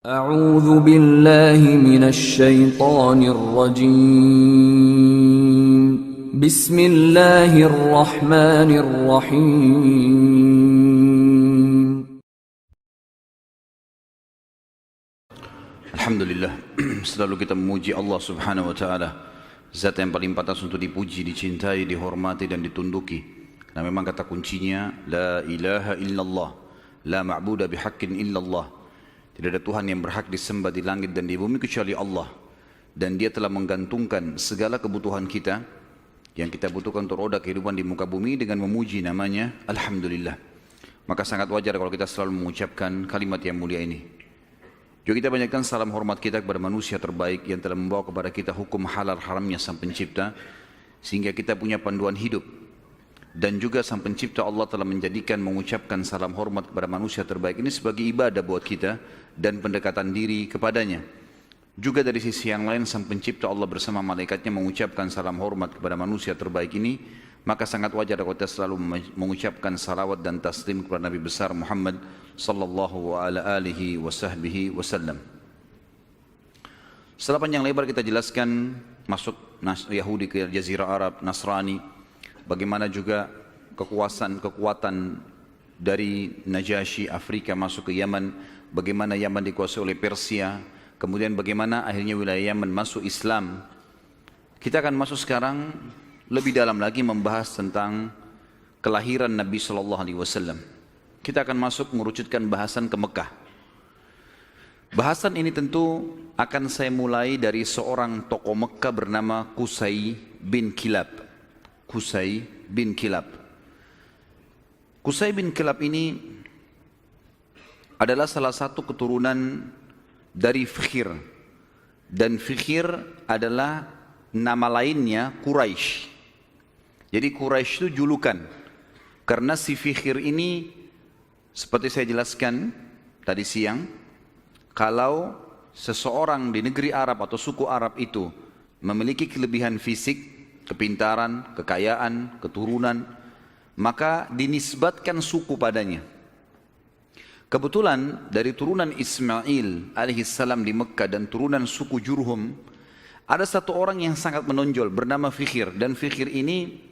أعوذ بالله من الشيطان الرجيم بسم الله الرحمن الرحيم Alhamdulillah, selalu kita memuji Allah subhanahu wa ta'ala, zat yang paling pantas untuk dipuji, dicintai, dihormati dan ditunduki. Karena memang kata kuncinya la ilaha illallah, la ma'buda bihaqqin illallah. Tidak ada Tuhan yang berhak disembah di langit dan di bumi kecuali Allah. Dan Dia telah menggantungkan segala kebutuhan kita yang kita butuhkan untuk roda kehidupan di muka bumi dengan memuji namanya Alhamdulillah. Maka sangat wajar kalau kita selalu mengucapkan kalimat yang mulia ini. Juga kita banyakkan salam hormat kita kepada manusia terbaik yang telah membawa kepada kita hukum halal haramnya Sang Pencipta, sehingga kita punya panduan hidup. Dan juga Sang Pencipta Allah telah menjadikan mengucapkan salam hormat kepada manusia terbaik ini sebagai ibadah buat kita dan pendekatan diri kepadanya. Juga dari sisi yang lain Sang Pencipta Allah bersama malaikatnya mengucapkan salam hormat kepada manusia terbaik ini. Maka sangat wajar kalau kita selalu mengucapkan salawat dan taslim kepada Nabi besar Muhammad sallallahu alaihi wasallam. Setelah panjang lebar kita jelaskan masuk Yahudi ke Jazirah Arab, Nasrani, bagaimana juga kekuatan dari Najasyi Afrika masuk ke Yaman, bagaimana Yaman dikuasai oleh Persia, kemudian bagaimana akhirnya wilayah Yaman masuk Islam. Kita akan masuk sekarang lebih dalam lagi membahas tentang kelahiran Nabi SAW. Kita akan masuk mengerucutkan bahasan ke Mekah. Bahasan ini tentu akan saya mulai dari seorang tokoh Mekah bernama Qusay bin Kilab. Qusay bin Kilab. Qusay bin Kilab ini adalah salah satu keturunan dari Fikhir. Dan Fikhir adalah nama lainnya Quraisy. Jadi Quraisy itu julukan. Karena si Fikhir ini, seperti saya jelaskan tadi siang, kalau seseorang di negeri Arab atau suku Arab itu memiliki kelebihan fisik, kepintaran, kekayaan, keturunan, maka dinisbatkan suku padanya. Kebetulan dari turunan Ismail alaihissalam di Mekah dan turunan suku Jurhum, ada satu orang yang sangat menonjol bernama Fikhir. Dan Fikhir ini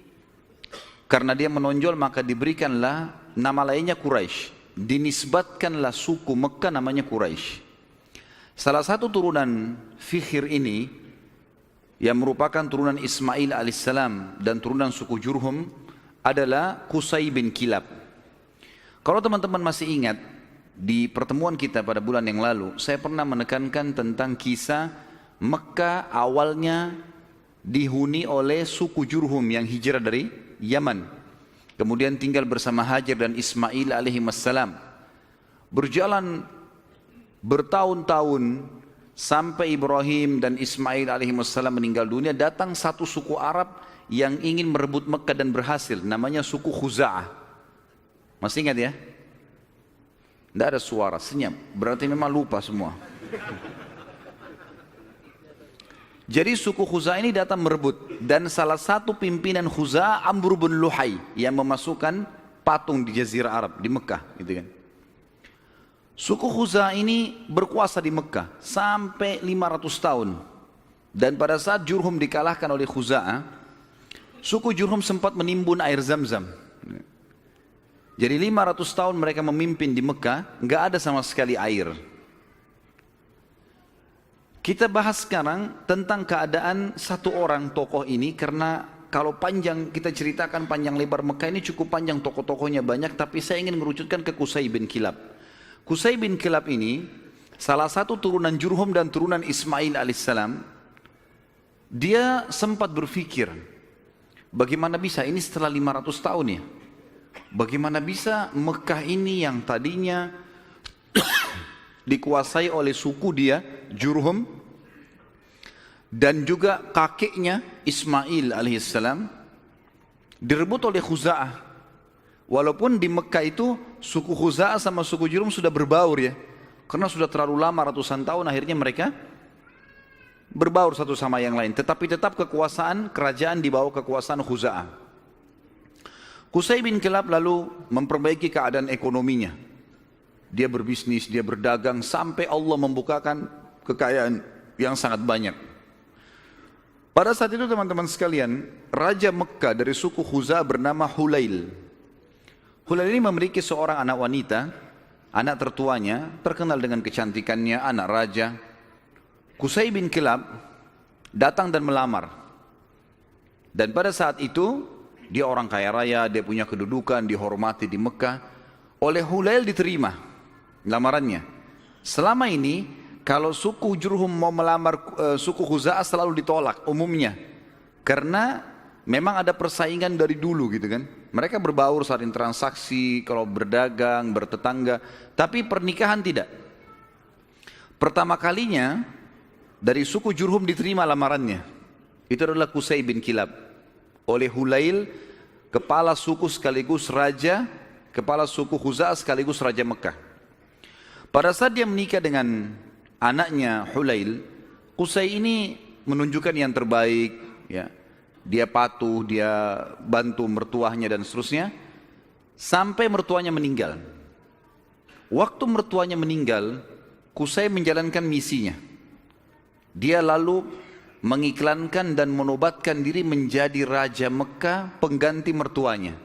karena dia menonjol maka diberikanlah nama lainnya Quraisy. Dinisbatkanlah suku Mekah namanya Quraisy. Salah satu turunan Fikhir ini yang merupakan turunan Ismail alaihissalam dan turunan suku Jurhum adalah Qusay bin Kilab. Kalau teman-teman masih ingat, di pertemuan kita pada bulan yang lalu, saya pernah menekankan tentang kisah Mekah awalnya dihuni oleh suku Jurhum yang hijrah dari Yaman. Kemudian tinggal bersama Hajar dan Ismail alaihissalam. Berjalan bertahun-tahun sampai Ibrahim dan Ismail alaihissalam meninggal dunia, datang satu suku Arab yang ingin merebut Mekah dan berhasil. Namanya suku Khuza'ah. Masih ingat ya? Tidak ada suara, senyap. Berarti memang lupa semua. Jadi suku Khuza'ah ini datang merebut. Dan salah satu pimpinan Khuza'ah Amr bin Luhai yang memasukkan patung di Jazirah Arab, di Mekah gitu kan. Suku Khuza'ah ini berkuasa di Mekah sampai 500 tahun. Dan pada saat Jurhum dikalahkan oleh Khuza'ah, suku Jurhum sempat menimbun air Zam-Zam. Jadi 500 tahun mereka memimpin di Mekah, nggak ada sama sekali air. Kita bahas sekarang tentang keadaan satu orang tokoh ini, karena kalau panjang kita ceritakan panjang lebar Mekah ini cukup panjang, tokoh-tokohnya banyak, tapi saya ingin merucutkan ke Qusay bin Kilab. Qusay bin Kilab ini salah satu turunan Jurhum dan turunan Ismail alaihissalam. Dia sempat berpikir, bagaimana bisa ini setelah 500 tahun ya? Bagaimana bisa Mekah ini yang tadinya dikuasai oleh suku dia Jurhum dan juga kakeknya Ismail alaihissalam direbut oleh Khuza'ah. Walaupun di Mekah itu suku Khuza'ah sama suku Jurhum sudah berbaur ya, karena sudah terlalu lama ratusan tahun, akhirnya mereka berbaur satu sama yang lain, tetapi tetap kekuasaan kerajaan di bawah kekuasaan Khuza'ah. Qusay bin Kilab lalu memperbaiki keadaan ekonominya. dia berbisnis, dia berdagang, sampai Allah membukakan kekayaan yang sangat banyak. Pada saat itu teman-teman sekalian, Raja Mekah dari suku Khuza'ah bernama Hulail. Hulail ini memiliki seorang anak wanita, anak tertuanya, terkenal dengan kecantikannya, anak raja. Qusay bin Kilab datang dan melamar. Dan pada saat itu, dia orang kaya raya, dia punya kedudukan, dihormati di Mekah. Oleh Hulail diterima lamarannya. Selama ini, kalau suku Jurhum mau melamar suku Khuza'ah selalu ditolak umumnya. Karena memang ada persaingan dari dulu gitu kan. Mereka berbaur saling transaksi, kalau berdagang, bertetangga. Tapi pernikahan tidak. Pertama kalinya dari suku Jurhum diterima lamarannya. Itu adalah Qusay bin Kilab. Oleh Hulail, kepala suku sekaligus raja, kepala suku Khuza'ah sekaligus raja Mekah. Pada saat dia menikah dengan anaknya Hulail, Qusay ini menunjukkan yang terbaik, ya. Dia patuh, dia bantu mertuanya dan seterusnya, sampai mertuanya meninggal. Waktu mertuanya meninggal, Qusay menjalankan misinya. Dia lalu mengiklankan dan menobatkan diri menjadi Raja Mekah pengganti mertuanya.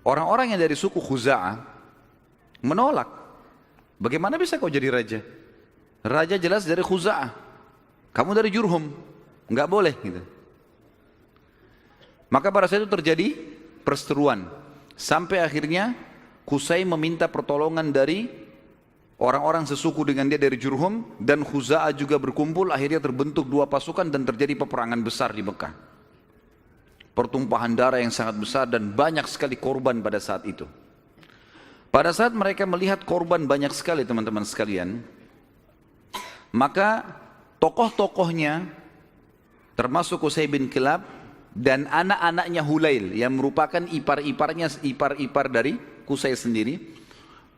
Orang-orang yang dari suku Khuza'ah menolak. Bagaimana bisa kau jadi raja? Raja jelas dari Khuza'ah. Kamu dari Jurhum. Enggak boleh gitu. Maka pada saat itu terjadi perseteruan. Sampai akhirnya Qusay meminta pertolongan dari orang-orang sesuku dengan dia dari Jurhum. Dan Khuza'ah juga berkumpul. Akhirnya terbentuk dua pasukan dan terjadi peperangan besar di Mekah. Pertumpahan darah yang sangat besar dan banyak sekali korban pada saat itu. Pada saat mereka melihat korban banyak sekali teman-teman sekalian, maka tokoh-tokohnya termasuk Qusay bin Kilab dan anak-anaknya Hulail yang merupakan ipar-iparnya, ipar-ipar dari Qusay sendiri,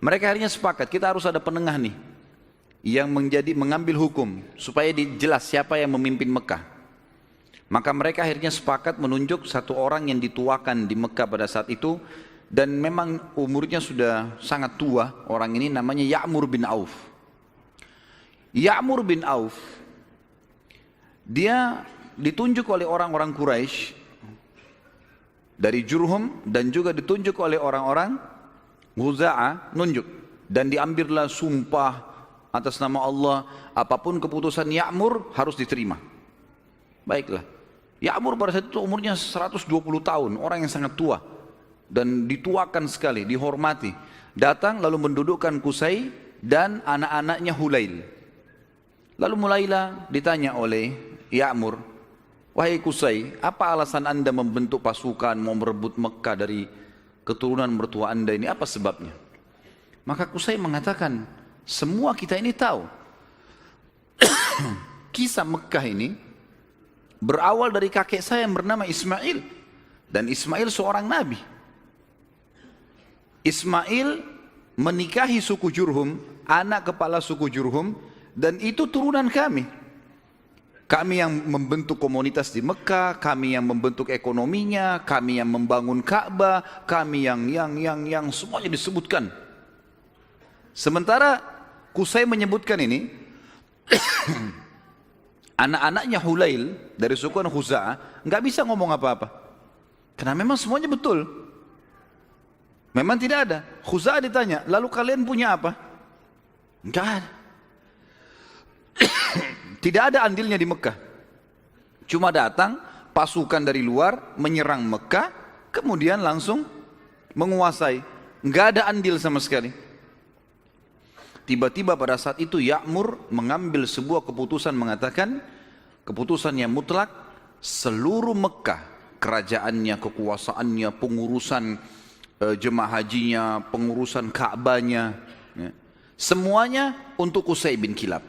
mereka akhirnya sepakat kita harus ada penengah nih yang mengambil hukum supaya jelas siapa yang memimpin Mekah. Maka mereka akhirnya sepakat menunjuk satu orang yang dituakan di Mekah pada saat itu. Dan memang umurnya sudah sangat tua, orang ini namanya Ya'mur bin Auf. Ya'mur bin Auf, dia ditunjuk oleh orang-orang Quraisy dari Jurhum dan juga ditunjuk oleh orang-orang Khuza'ah, nunjuk. Dan diambillah sumpah atas nama Allah, apapun keputusan Ya'mur harus diterima. Baiklah, Ya'mur pada saat itu umurnya 120 tahun, orang yang sangat tua. Dan dituakan sekali, dihormati. Datang lalu mendudukkan Qusay dan anak-anaknya Hulail. Lalu mulailah ditanya oleh Ya'mur, wahai Qusay, apa alasan anda membentuk pasukan mau merebut Mekah dari keturunan mertua anda ini, apa sebabnya? Maka Qusay mengatakan, semua kita ini tahu kisah Mekah ini berawal dari kakek saya yang bernama Ismail. Dan Ismail seorang nabi. Ismail menikahi suku Jurhum, anak kepala suku Jurhum, dan itu turunan kami. Kami yang membentuk komunitas di Mekah, kami yang membentuk ekonominya, kami yang membangun Ka'bah, kami yang semuanya disebutkan. Sementara Qusay menyebutkan ini, anak-anaknya Hulail dari suku Khuza'ah nggak bisa ngomong apa-apa, karena memang semuanya betul. Memang tidak ada. Khuza'ah ditanya, lalu kalian punya apa? Enggak ada. Tidak ada andilnya di Mekah. Cuma datang pasukan dari luar menyerang Mekah, kemudian langsung menguasai. Enggak ada andil sama sekali. Tiba-tiba pada saat itu Ya'mur mengambil sebuah keputusan, mengatakan keputusan yang mutlak, seluruh Mekah, kerajaannya, kekuasaannya, pengurusan jemaah hajinya, pengurusan Ka'bahnya, ya, semuanya untuk Qusay bin Kilab.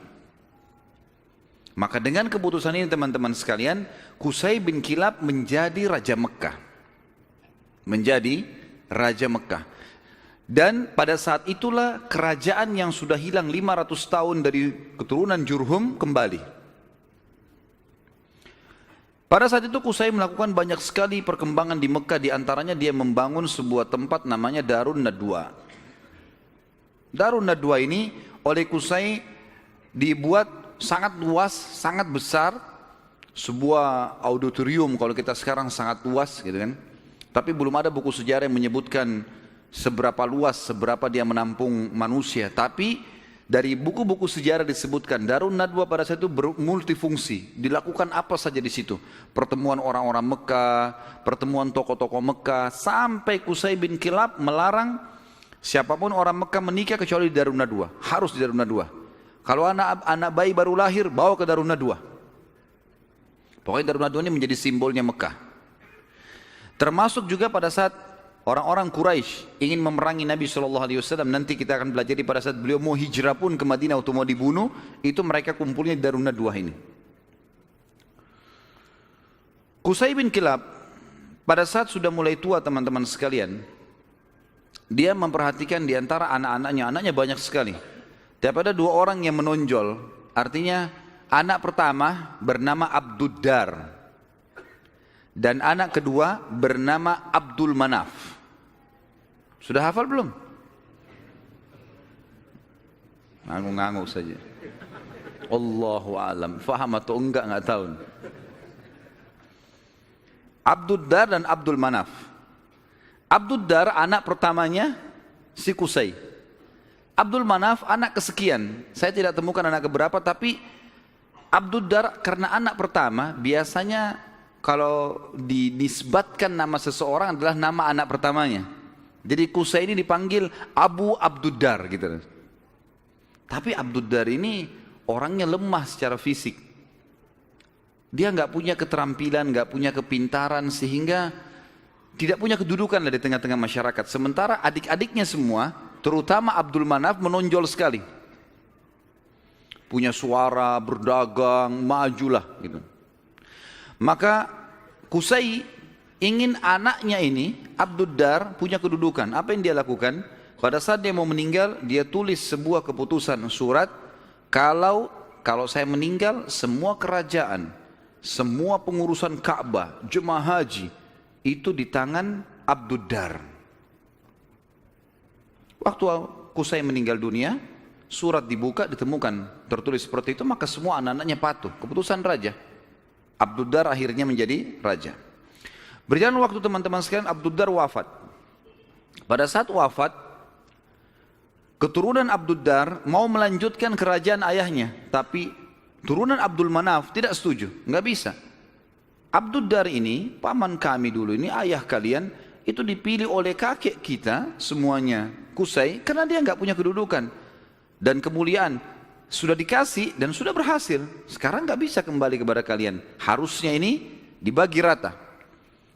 Maka dengan keputusan ini teman-teman sekalian, Qusay bin Kilab menjadi Raja Mekah. Menjadi Raja Mekah. Dan pada saat itulah kerajaan yang sudah hilang 500 tahun dari keturunan Jurhum kembali. Pada saat itu Qusay melakukan banyak sekali perkembangan di Mekah, di antaranya dia membangun sebuah tempat namanya Darun Nadwa. Darun Nadwa ini oleh Qusay dibuat sangat luas, sangat besar, sebuah auditorium kalau kita sekarang sangat luas gitu kan. Tapi belum ada buku sejarah yang menyebutkan seberapa luas, seberapa dia menampung manusia. Tapi dari buku-buku sejarah disebutkan Darun Nadwa pada saat itu multifungsi. Dilakukan apa saja di situ. Pertemuan orang-orang Mekah, pertemuan tokoh-tokoh Mekah, sampai Qusay bin Kilab melarang siapapun orang Mekah menikah kecuali di Darun Nadwa. Harus di Darun Nadwa. Kalau anak bayi baru lahir, bawa ke Darun Nadwa. Pokoknya Darun Nadwa ini menjadi simbolnya Mekah. Termasuk juga pada saat orang-orang Quraisy ingin memerangi Nabi SAW. Nanti kita akan belajar pada saat beliau mau hijrah pun ke Madinah atau mau dibunuh, itu mereka kumpulnya di Darun Nadwa ini. Qusay bin Kilab pada saat sudah mulai tua teman-teman sekalian, dia memperhatikan di antara anak-anaknya, anaknya banyak sekali. Tapi ada dua orang yang menonjol, artinya anak pertama bernama Abduddar. Dan anak kedua bernama Abdul Manaf. Sudah hafal belum? Ngangguk-ngangguk saja. Allahu a'lam. Faham atau enggak tahu. Abduddar dan Abdul Manaf. Abduddar anak pertamanya si Qusay. Abdul Manaf anak kesekian. Saya tidak temukan anak keberapa, tapi Abduddar karena anak pertama biasanya kalau dinisbatkan nama seseorang adalah nama anak pertamanya. Jadi Qusay ini dipanggil Abu Abduddar gitu. Tapi Abduddar ini orangnya lemah secara fisik. Dia nggak punya keterampilan, nggak punya kepintaran, sehingga tidak punya kedudukan di tengah-tengah masyarakat. Sementara adik-adiknya semua, terutama Abdul Manaf, menonjol sekali. Punya suara, berdagang, majulah gitu. Maka Qusay ingin anaknya ini, Abduddar, punya kedudukan. Apa yang dia lakukan? Pada saat dia mau meninggal, dia tulis sebuah keputusan surat, kalau saya meninggal, semua kerajaan, semua pengurusan Ka'bah, jemaah haji, itu di tangan Abduddar. Waktu Qusay meninggal dunia, surat dibuka, ditemukan tertulis seperti itu, maka semua anak-anaknya patuh. Keputusan raja. Abduddar akhirnya menjadi raja. Berjalan waktu teman-teman sekalian, Abduddar wafat. Pada saat wafat, keturunan Abduddar mau melanjutkan kerajaan ayahnya, tapi turunan Abdul Manaf tidak setuju, nggak bisa. Abduddar ini, paman kami dulu ini, ayah kalian, itu dipilih oleh kakek kita semuanya, Qusay, karena dia nggak punya kedudukan dan kemuliaan. Sudah dikasih dan sudah berhasil. Sekarang nggak bisa kembali kepada kalian. Harusnya ini dibagi rata.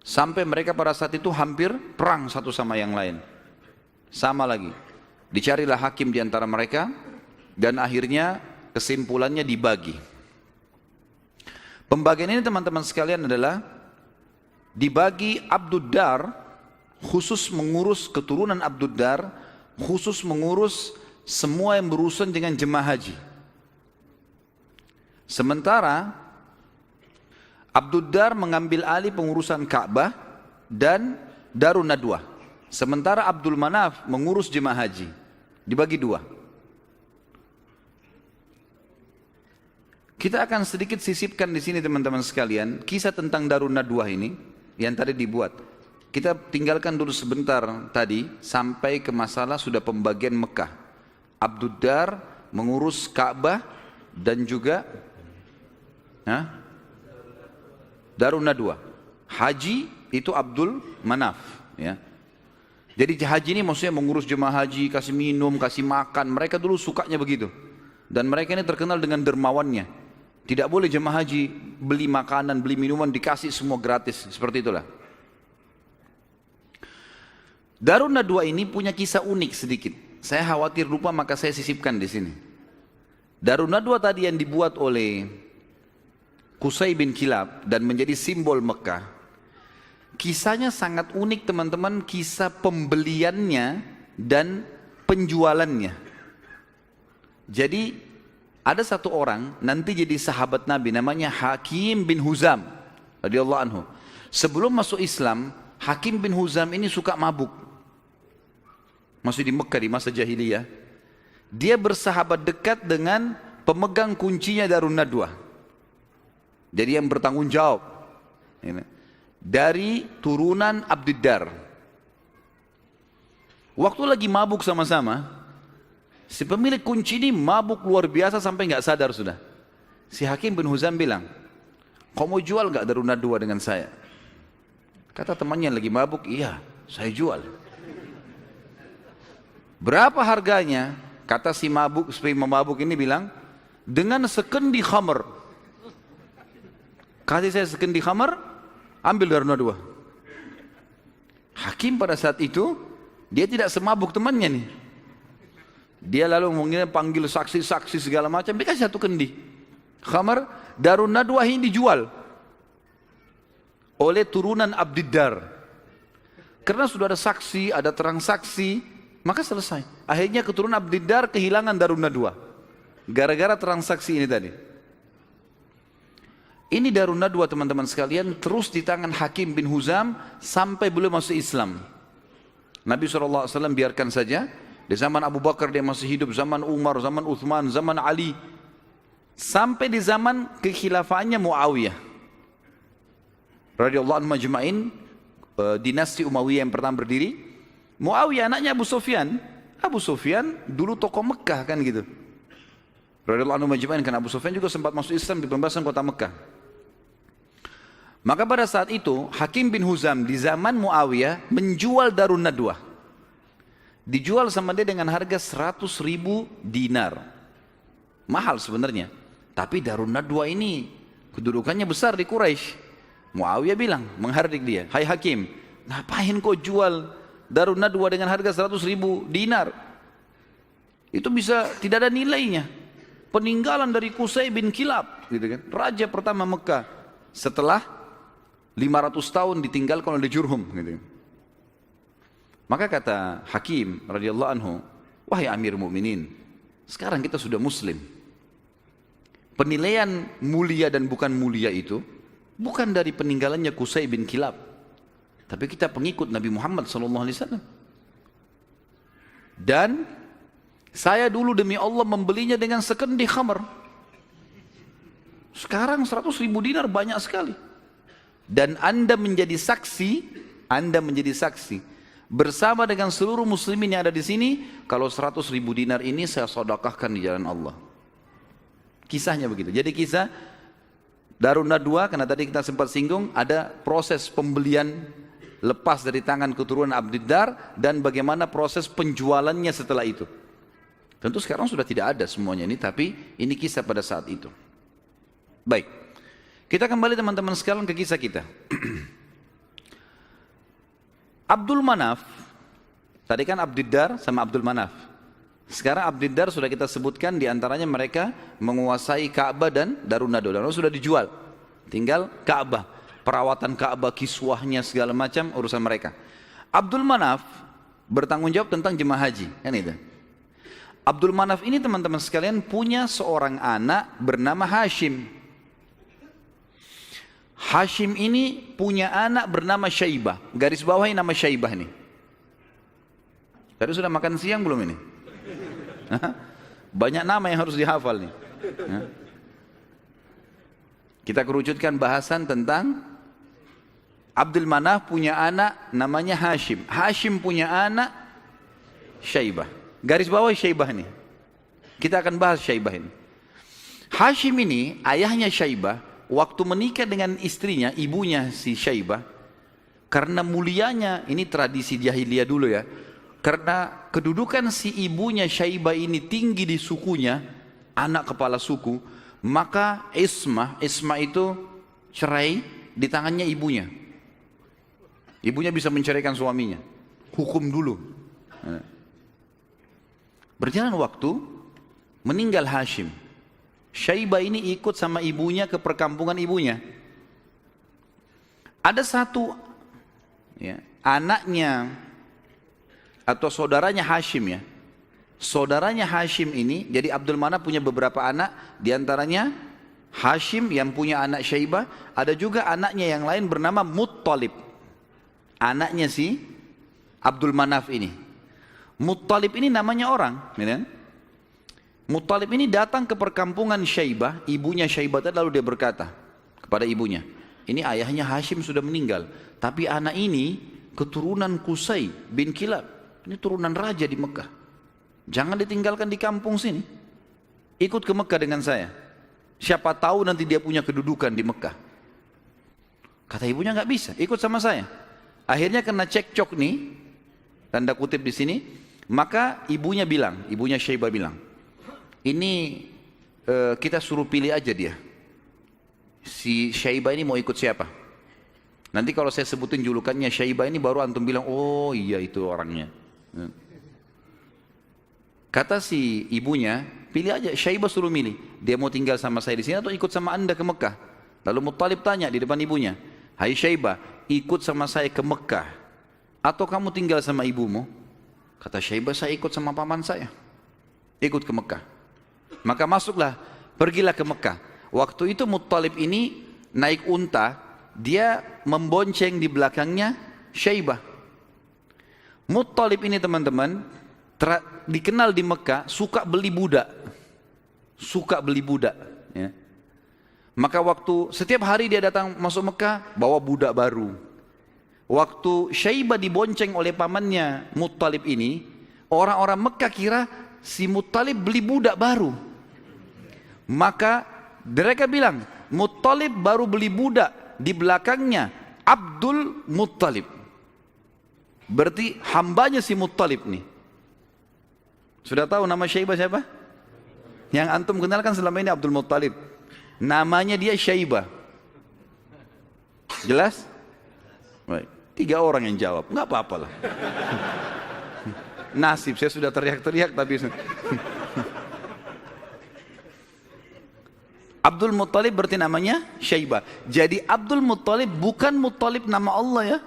Sampai mereka pada saat itu hampir perang satu sama yang lain. Sama lagi. Dicarilah hakim di antara mereka dan akhirnya kesimpulannya dibagi. Pembagian ini teman-teman sekalian adalah dibagi Abduddar khusus mengurus keturunan Abduddar, khusus mengurus semua yang berurusan dengan jemaah haji. Sementara Abduddar mengambil alih pengurusan Ka'bah dan Darun Nadwa. Sementara Abdul Manaf mengurus jemaah haji. Dibagi dua. Kita akan sedikit sisipkan di sini teman-teman sekalian kisah tentang Darun Nadwa ini yang tadi dibuat. Kita tinggalkan dulu sebentar tadi sampai ke masalah sudah pembagian Mekah. Abduddar mengurus Ka'bah dan juga Darun Nadwa. Haji itu Abdul Manaf, ya. Jadi haji ini maksudnya mengurus jemaah haji, kasih minum, kasih makan. Mereka dulu sukanya begitu. Dan mereka ini terkenal dengan dermawannya. Tidak boleh jemaah haji beli makanan, beli minuman, dikasih semua gratis. Seperti itulah. Darun Nadwa ini punya kisah unik sedikit. Saya khawatir lupa, maka saya sisipkan di sini. Darun Nadwa tadi yang dibuat oleh Qusay bin Kilab dan menjadi simbol Mekah. Kisahnya sangat unik teman-teman, kisah pembeliannya dan penjualannya. Jadi ada satu orang nanti jadi sahabat Nabi namanya Hakim bin Huzam radhiyallahu anhu. Sebelum masuk Islam, Hakim bin Huzam ini suka mabuk. Masih di Mekah di masa jahiliyah. dia bersahabat dekat dengan pemegang kuncinya Darun Nadwa. Jadi yang bertanggung jawab. Dari turunan Abdiddar. Waktu lagi mabuk sama-sama, si pemilik kunci ini mabuk luar biasa sampai nggak sadar sudah. Si Hakim bin Huzam bilang, kau mau jual nggak Darun Nadwa dengan saya? Kata temannya lagi mabuk, iya saya jual. Berapa harganya? Kata si mabuk ini bilang, dengan sekendi khamr. Kasih saya sekendi khamr, ambil Darun Nadwa. Hakim pada saat itu, dia tidak semabuk temannya nih. Dia lalu mungkin panggil saksi-saksi segala macam, dikasih satu kendi khamr. Darun Nadwa ini dijual oleh turunan Abdiddar. Karena sudah ada saksi, ada terang saksi, maka selesai. Akhirnya keturunan Abdiddar kehilangan Darun Nadwa gara-gara terang saksi ini tadi. Ini Darun Nadwa teman-teman sekalian terus di tangan Hakim bin Huzam sampai beliau masuk Islam. Nabi SAW biarkan saja. Di zaman Abu Bakar dia masih hidup, zaman Umar, zaman Uthman, zaman Ali. Sampai di zaman kekhilafaannya Muawiyah radhiyallahu anhu majma'in, dinasti Umayyah yang pertama berdiri. Muawiyah anaknya Abu Sufyan. Abu Sufyan dulu tokoh Mekah kan gitu. Radhiyallahu anhu majma'in, kan Abu Sufyan juga sempat masuk Islam di pembebasan kota Mekah. Maka pada saat itu Hakim bin Huzam di zaman Muawiyah menjual Darun Nadwa. Dijual sama dia dengan harga 100.000 dinar. Mahal sebenarnya. Tapi Darun Nadwa ini kedudukannya besar di Quraisy. Muawiyah bilang, menghardik dia, hai Hakim, ngapain kau jual Darun Nadwa dengan harga 100.000 dinar? Itu bisa tidak ada nilainya. Peninggalan dari Qusay bin Kilab, gitu kan? Raja pertama Mekah setelah 500 tahun ditinggalkan oleh Jurhum, gitu. Maka kata Hakim radhiyallahu anhu, wahai Amir Mukminin, sekarang kita sudah Muslim. Penilaian mulia dan bukan mulia itu bukan dari peninggalannya Qusay bin Kilab, tapi kita pengikut Nabi Muhammad SAW. Dan saya dulu demi Allah membelinya dengan sekendi khamr. Sekarang 100.000 dinar banyak sekali. Dan Anda menjadi saksi bersama dengan seluruh muslimin yang ada di sini, kalau 100.000 dinar ini saya sedekahkan di jalan Allah. Kisahnya begitu. Jadi kisah Darun Nadwa, karena tadi kita sempat singgung, ada proses pembelian lepas dari tangan keturunan Abdiddar dan bagaimana proses penjualannya setelah itu. Tentu sekarang sudah tidak ada semuanya ini, tapi ini kisah pada saat itu. Baik, kita kembali teman-teman sekalian ke kisah kita. Abdul Manaf, tadi kan Abdiddar sama Abdul Manaf. Sekarang Abdiddar sudah kita sebutkan, diantaranya mereka menguasai Ka'bah dan Darun Nadwa. Dan sudah dijual, tinggal Ka'bah, perawatan Ka'bah, kiswahnya segala macam urusan mereka. Abdul Manaf bertanggung jawab tentang jemaah haji, kan itu. Abdul Manaf ini teman-teman sekalian punya seorang anak bernama Hashim. Hashim ini punya anak bernama Syaibah. Garis bawahi nama Syaibah nih. Tadi sudah makan siang belum ini? Banyak nama yang harus dihafal nih. Kita kerucutkan bahasan tentang Abdul Manaf punya anak namanya Hashim. Hashim punya anak Syaibah. Garis bawah Syaibah nih. Kita akan bahas Syaibah ini. Hashim ini ayahnya Syaibah. Waktu menikah dengan istrinya, ibunya si Syaibah, karena mulianya, ini tradisi jahiliyah dulu ya, karena kedudukan si ibunya Syaibah ini tinggi di sukunya, anak kepala suku, maka ismah itu cerai di tangannya ibunya. Ibunya bisa menceraikan suaminya, hukum dulu. Berjalan waktu, meninggal Hashim. Syaibah ini ikut sama ibunya ke perkampungan ibunya. Ada satu anaknya atau saudaranya Hashim ya. Saudaranya Hashim ini, jadi Abdul Manaf punya beberapa anak, diantaranya Hashim yang punya anak Syaibah, ada juga anaknya yang lain bernama Muttalib. Anaknya si Abdul Manaf ini. Muttalib ini namanya orang, ya. Muttalib ini datang ke perkampungan Syaibah, ibunya Syaibah tadi, lalu dia berkata kepada ibunya, ini ayahnya Hashim sudah meninggal, tapi anak ini keturunan Qusay bin Kilab, ini turunan raja di Mekah. Jangan ditinggalkan di kampung sini, ikut ke Mekah dengan saya. Siapa tahu nanti dia punya kedudukan di Mekah. Kata ibunya nggak bisa, ikut sama saya. Akhirnya kena cekcok nih, tanda kutip di sini. Maka ibunya Syaibah bilang, ini kita suruh pilih aja dia. Si Syaibah ini mau ikut siapa? Nanti kalau saya sebutin julukannya Syaibah ini baru antum bilang, oh iya itu orangnya. Kata si ibunya, pilih aja, Syaibah suruh milih. Dia mau tinggal sama saya di sini atau ikut sama anda ke Mekah? Lalu Muttalib tanya di depan ibunya, hai Syaibah, ikut sama saya ke Mekah atau kamu tinggal sama ibumu? Kata Syaibah, saya ikut sama paman saya, ikut ke Mekah. Maka pergilah ke Mekah. Waktu itu Muttalib ini naik unta, dia membonceng di belakangnya Syaibah. Muttalib ini teman-teman dikenal di Mekah suka beli budak, ya. Maka setiap hari dia datang masuk Mekah bawa budak baru. Waktu Syaibah dibonceng oleh pamannya Muttalib ini, orang-orang Mekah kira si Muttalib beli budak baru. Maka mereka bilang, Muttalib baru beli budak, di belakangnya Abdul Muttalib. Berarti hambanya si Muttalib nih. Sudah tahu nama Syaibah siapa? Yang antum kenalkan selama ini Abdul Muttalib. Namanya dia Syaibah. Jelas? Baik. 3 orang yang jawab, nggak apa-apa lah. Nasib, saya sudah teriak-teriak tapi Abdul Muttalib berarti namanya Syaibah. Jadi Abdul Muttalib bukan Muttalib nama Allah ya.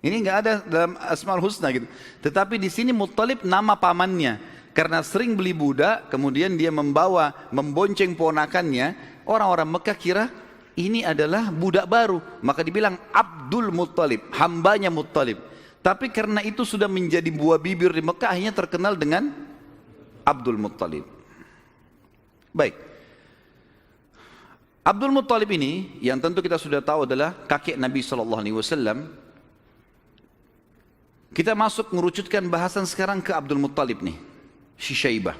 Ini nggak ada dalam Asmaul Husna gitu. Tetapi di sini Muttalib nama pamannya. Karena sering beli budak, kemudian dia membonceng ponakannya. Orang-orang Mekah kira ini adalah budak baru, maka dibilang Abdul Muttalib, hambanya Muttalib. Tapi karena itu sudah menjadi buah bibir di Mekah, akhirnya terkenal dengan Abdul Muttalib. Baik, Abdul Muttalib ini yang tentu kita sudah tahu adalah kakek Nabi SAW. Kita masuk mengerucutkan bahasan sekarang ke Abdul Muttalib nih, si Syaibah.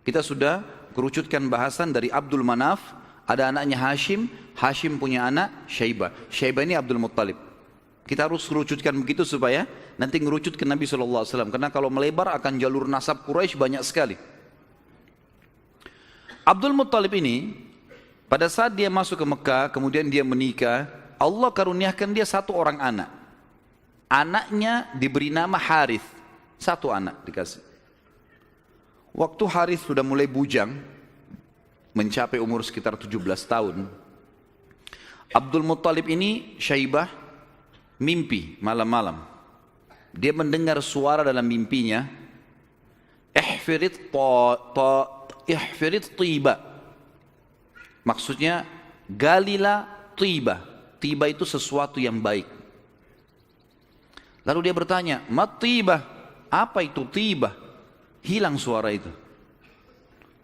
Kita sudah kerucutkan bahasan dari Abdul Manaf. Ada anaknya Hashim, Hashim punya anak Syaibah. Syaibah ini Abdul Muttalib. Kita harus kerucutkan begitu supaya nanti ngerucut ke Nabi SAW. Karena kalau melebar akan jalur nasab Quraisy banyak sekali. Abdul Muttalib ini pada saat dia masuk ke Mekah, kemudian dia menikah, Allah karuniakan dia 1 orang anak. Anaknya diberi nama Harith, 1 anak dikasih. Waktu Harith sudah mulai bujang, mencapai umur sekitar 17 tahun. Abdul Muttalib ini, Syaibah, mimpi malam-malam. Dia mendengar suara dalam mimpinya, ihfirit tiba. Maksudnya, galilah tiba. Tiba itu sesuatu yang baik. Lalu dia bertanya, mat tiba? Apa itu tiba? Hilang suara itu.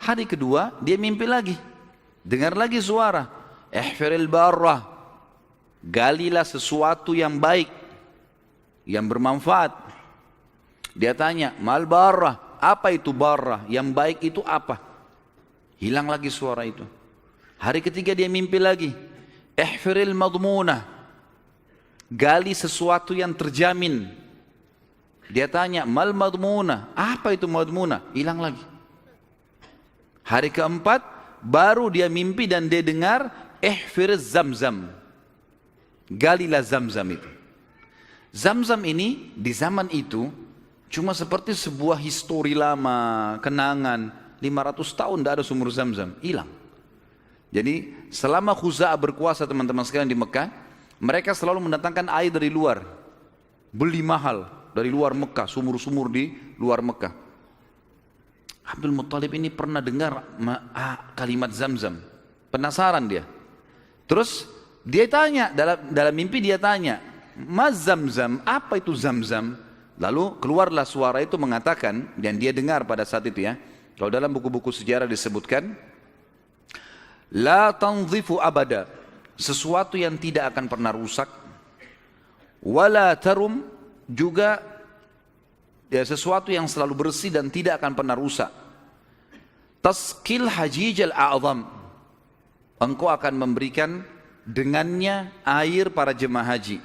Hari kedua dia mimpi lagi, dengar lagi suara, ihfiril barrah, galilah sesuatu yang baik, yang bermanfaat. Dia tanya, mal barrah, apa itu barrah? Yang baik itu apa? Hilang lagi suara itu. Hari ketiga dia mimpi lagi, ihfiril madmunah, gali sesuatu yang terjamin. Dia tanya, mal madmunah, apa itu madmunah? Hilang lagi. Hari keempat baru dia mimpi dan dia dengar ihfiriz zamzam, galilah zamzam itu. Zamzam ini di zaman itu cuma seperti sebuah histori lama, kenangan. 500 tahun tidak ada sumur zamzam, hilang. Jadi selama Khuza'ah berkuasa teman-teman sekalian di Mekah, mereka selalu mendatangkan air dari luar, beli mahal dari luar Mekah, sumur-sumur di luar Mekah. Abdul Muttalib ini pernah dengar kalimat zamzam, penasaran dia. Terus dia tanya, dalam mimpi dia tanya, mas zamzam, apa itu zamzam? Lalu keluarlah suara itu mengatakan, dan dia dengar pada saat itu ya, kalau dalam buku-buku sejarah disebutkan, la tanzifu abada, sesuatu yang tidak akan pernah rusak, wala tarum, juga ya, sesuatu yang selalu bersih dan tidak akan pernah rusak. Taskil hajijal a'zam, engkau akan memberikan dengannya air para jemaah haji.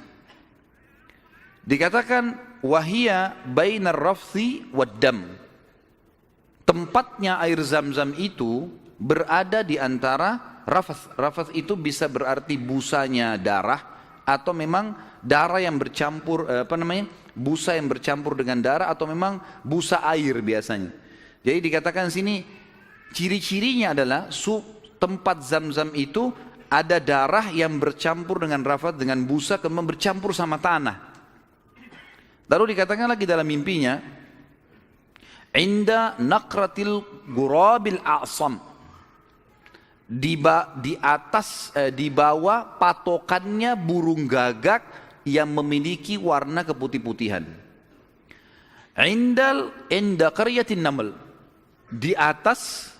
Dikatakan wahia bainar rafthi waddam, tempatnya air zam-zam itu berada di antara rafath. Rafath itu bisa berarti busanya darah, atau memang darah yang bercampur, busa yang bercampur dengan darah, atau memang busa air biasanya. Jadi dikatakan sini ciri-cirinya adalah tempat zam-zam itu ada darah yang bercampur dengan rafath, dengan busa, kemudian bercampur sama tanah. Lalu dikatakan lagi dalam mimpinya, inda naqratil gurabil a'sam, di bawah patokannya burung gagak yang memiliki warna keputih-putihan. Inda qaryatin naml, di atas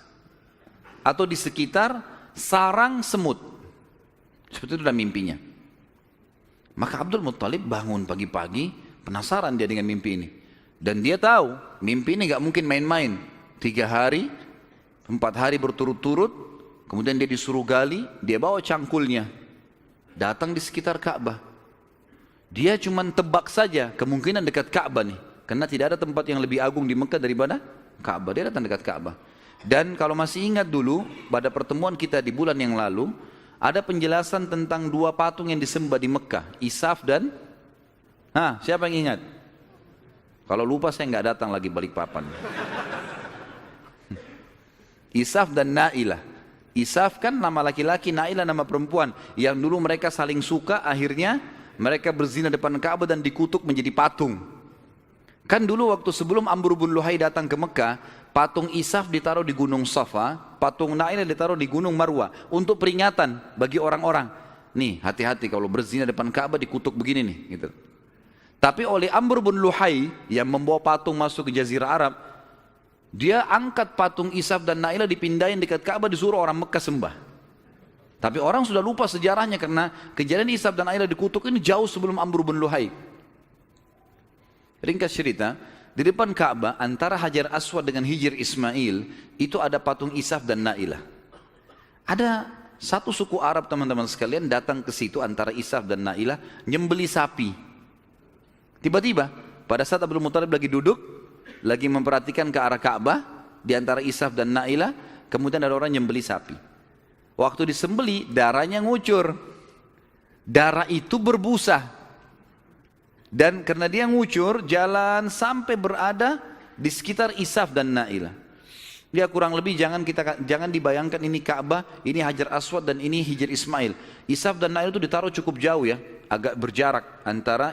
atau di sekitar sarang semut. Seperti itu dalam mimpinya. Maka Abdul Muttalib bangun pagi-pagi, penasaran dia dengan mimpi ini. Dan dia tahu mimpi ini gak mungkin main-main. 3 hari, 4 hari berturut-turut, kemudian dia disuruh gali, dia bawa cangkulnya, datang di sekitar Ka'bah. Dia cuma tebak saja kemungkinan dekat Ka'bah nih, karena tidak ada tempat yang lebih agung di Mekah daripada Ka'bah. Dia datang dekat Ka'bah. Dan kalau masih ingat dulu, pada pertemuan kita di bulan yang lalu, ada penjelasan tentang 2 patung yang disembah di Mekah, Isaf dan siapa yang ingat? Kalau lupa saya nggak datang lagi Balikpapan. Isaf dan Nailah. Isaf kan nama laki-laki, Nailah nama perempuan. Yang dulu mereka saling suka, akhirnya mereka berzina depan Ka'bah dan dikutuk menjadi patung. Kan dulu waktu sebelum Amr bin Luhai datang ke Mekah, patung Isaf ditaruh di Gunung Safa, patung Nailah ditaruh di Gunung Marwah untuk peringatan bagi orang-orang. Nih, hati-hati kalau berzina depan Ka'bah dikutuk begini nih, gitu. Tapi oleh Amr bin Luhai yang membawa patung masuk ke Jazirah Arab, dia angkat patung Isaf dan Nailah, dipindahin dekat Ka'bah, disuruh orang Mekah sembah. Tapi orang sudah lupa sejarahnya karena kejadian Isaf dan Nailah dikutuk ini jauh sebelum Amr bin Luhai. Ringkas cerita, di depan Ka'bah antara Hajar Aswad dengan Hijr Ismail itu ada patung Isaf dan Nailah. Ada satu suku Arab teman-teman sekalian datang ke situ antara Isaf dan Nailah nyembeli sapi. Tiba-tiba pada saat Abdul Muttalib lagi duduk, lagi memperhatikan ke arah Ka'bah di antara Isaf dan Nailah, kemudian ada orang nyembeli sapi. Waktu disembeli darahnya ngucur. Darah itu berbusa. Dan karena dia ngucur, jalan sampai berada di sekitar Isaf dan Nailah. Dia kurang lebih jangan dibayangkan ini Ka'bah, ini Hajar Aswad dan ini Hijr Ismail. Isaf dan Nailah itu ditaruh cukup jauh ya, agak berjarak antara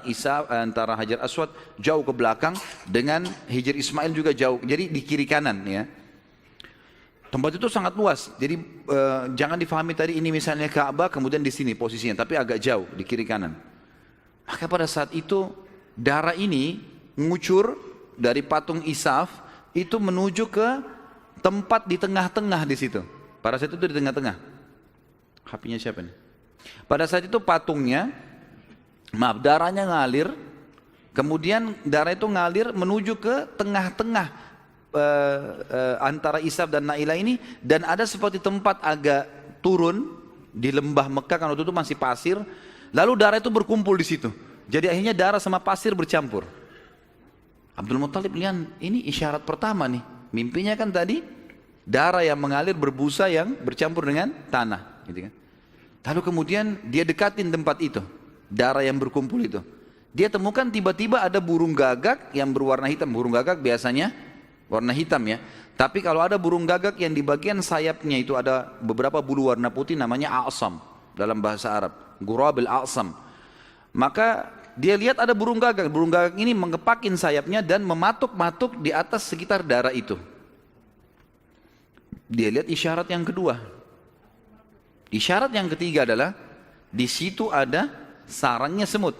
Hajar Aswad jauh ke belakang dengan Hijr Ismail juga jauh. Jadi di kiri kanan ya. Tempat itu sangat luas. Jadi jangan difahami tadi ini misalnya Ka'bah kemudian di sini posisinya, tapi agak jauh di kiri kanan. Maka pada saat itu darah ini ngucur dari patung Isaf itu menuju ke tempat di tengah-tengah di situ. Pada saat itu di tengah-tengah. HP-nya siapa nih? Pada saat itu patungnya, darahnya ngalir, kemudian darah itu ngalir menuju ke tengah-tengah antara Isaf dan Nailah ini, dan ada seperti tempat agak turun di lembah Mekah, kan waktu itu masih pasir, lalu darah itu berkumpul di situ. Jadi akhirnya darah sama pasir bercampur. Abdul Muttalib lihat ini isyarat pertama nih. Mimpinya kan tadi darah yang mengalir berbusa yang bercampur dengan tanah, gitu kan. Lalu kemudian dia dekatin tempat itu, darah yang berkumpul itu. Dia temukan tiba-tiba ada burung gagak yang berwarna hitam. Burung gagak biasanya warna hitam ya. Tapi kalau ada burung gagak yang di bagian sayapnya itu ada beberapa bulu warna putih, namanya a'sam dalam bahasa Arab, gurabil a'sam. Maka dia lihat ada burung gagak. Burung gagak ini mengepakin sayapnya dan mematuk-matuk di atas sekitar darah itu. Dia lihat isyarat yang kedua. Isyarat yang ketiga adalah di situ ada sarangnya semut.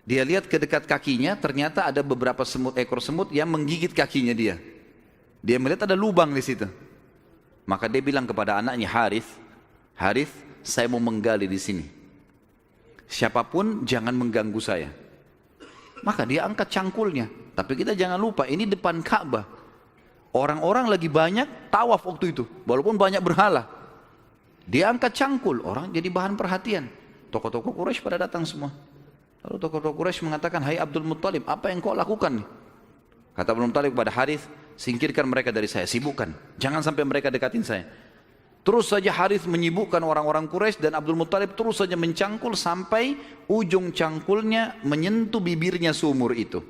Dia lihat ke dekat kakinya, ternyata ada beberapa ekor semut yang menggigit kakinya dia. Dia melihat ada lubang di situ. Maka dia bilang kepada anaknya Harith, Harith, saya mau menggali di sini. Siapapun jangan mengganggu saya. Maka dia angkat cangkulnya. Tapi kita jangan lupa, ini depan Ka'bah. Orang-orang lagi banyak tawaf waktu itu, walaupun banyak berhala. Dia angkat cangkul, orang jadi bahan perhatian. Tokoh-tokoh Quraisy pada datang semua. Lalu tokoh-tokoh Quraisy mengatakan, hai Abdul Muttalib, apa yang kau lakukan nih? Kata Abdul Muttalib kepada Harith, singkirkan mereka dari saya, sibukkan. Jangan sampai mereka dekatin saya. Terus saja Harith menyibukkan orang-orang Quraisy dan Abdul Muttalib terus saja mencangkul sampai ujung cangkulnya menyentuh bibirnya sumur itu.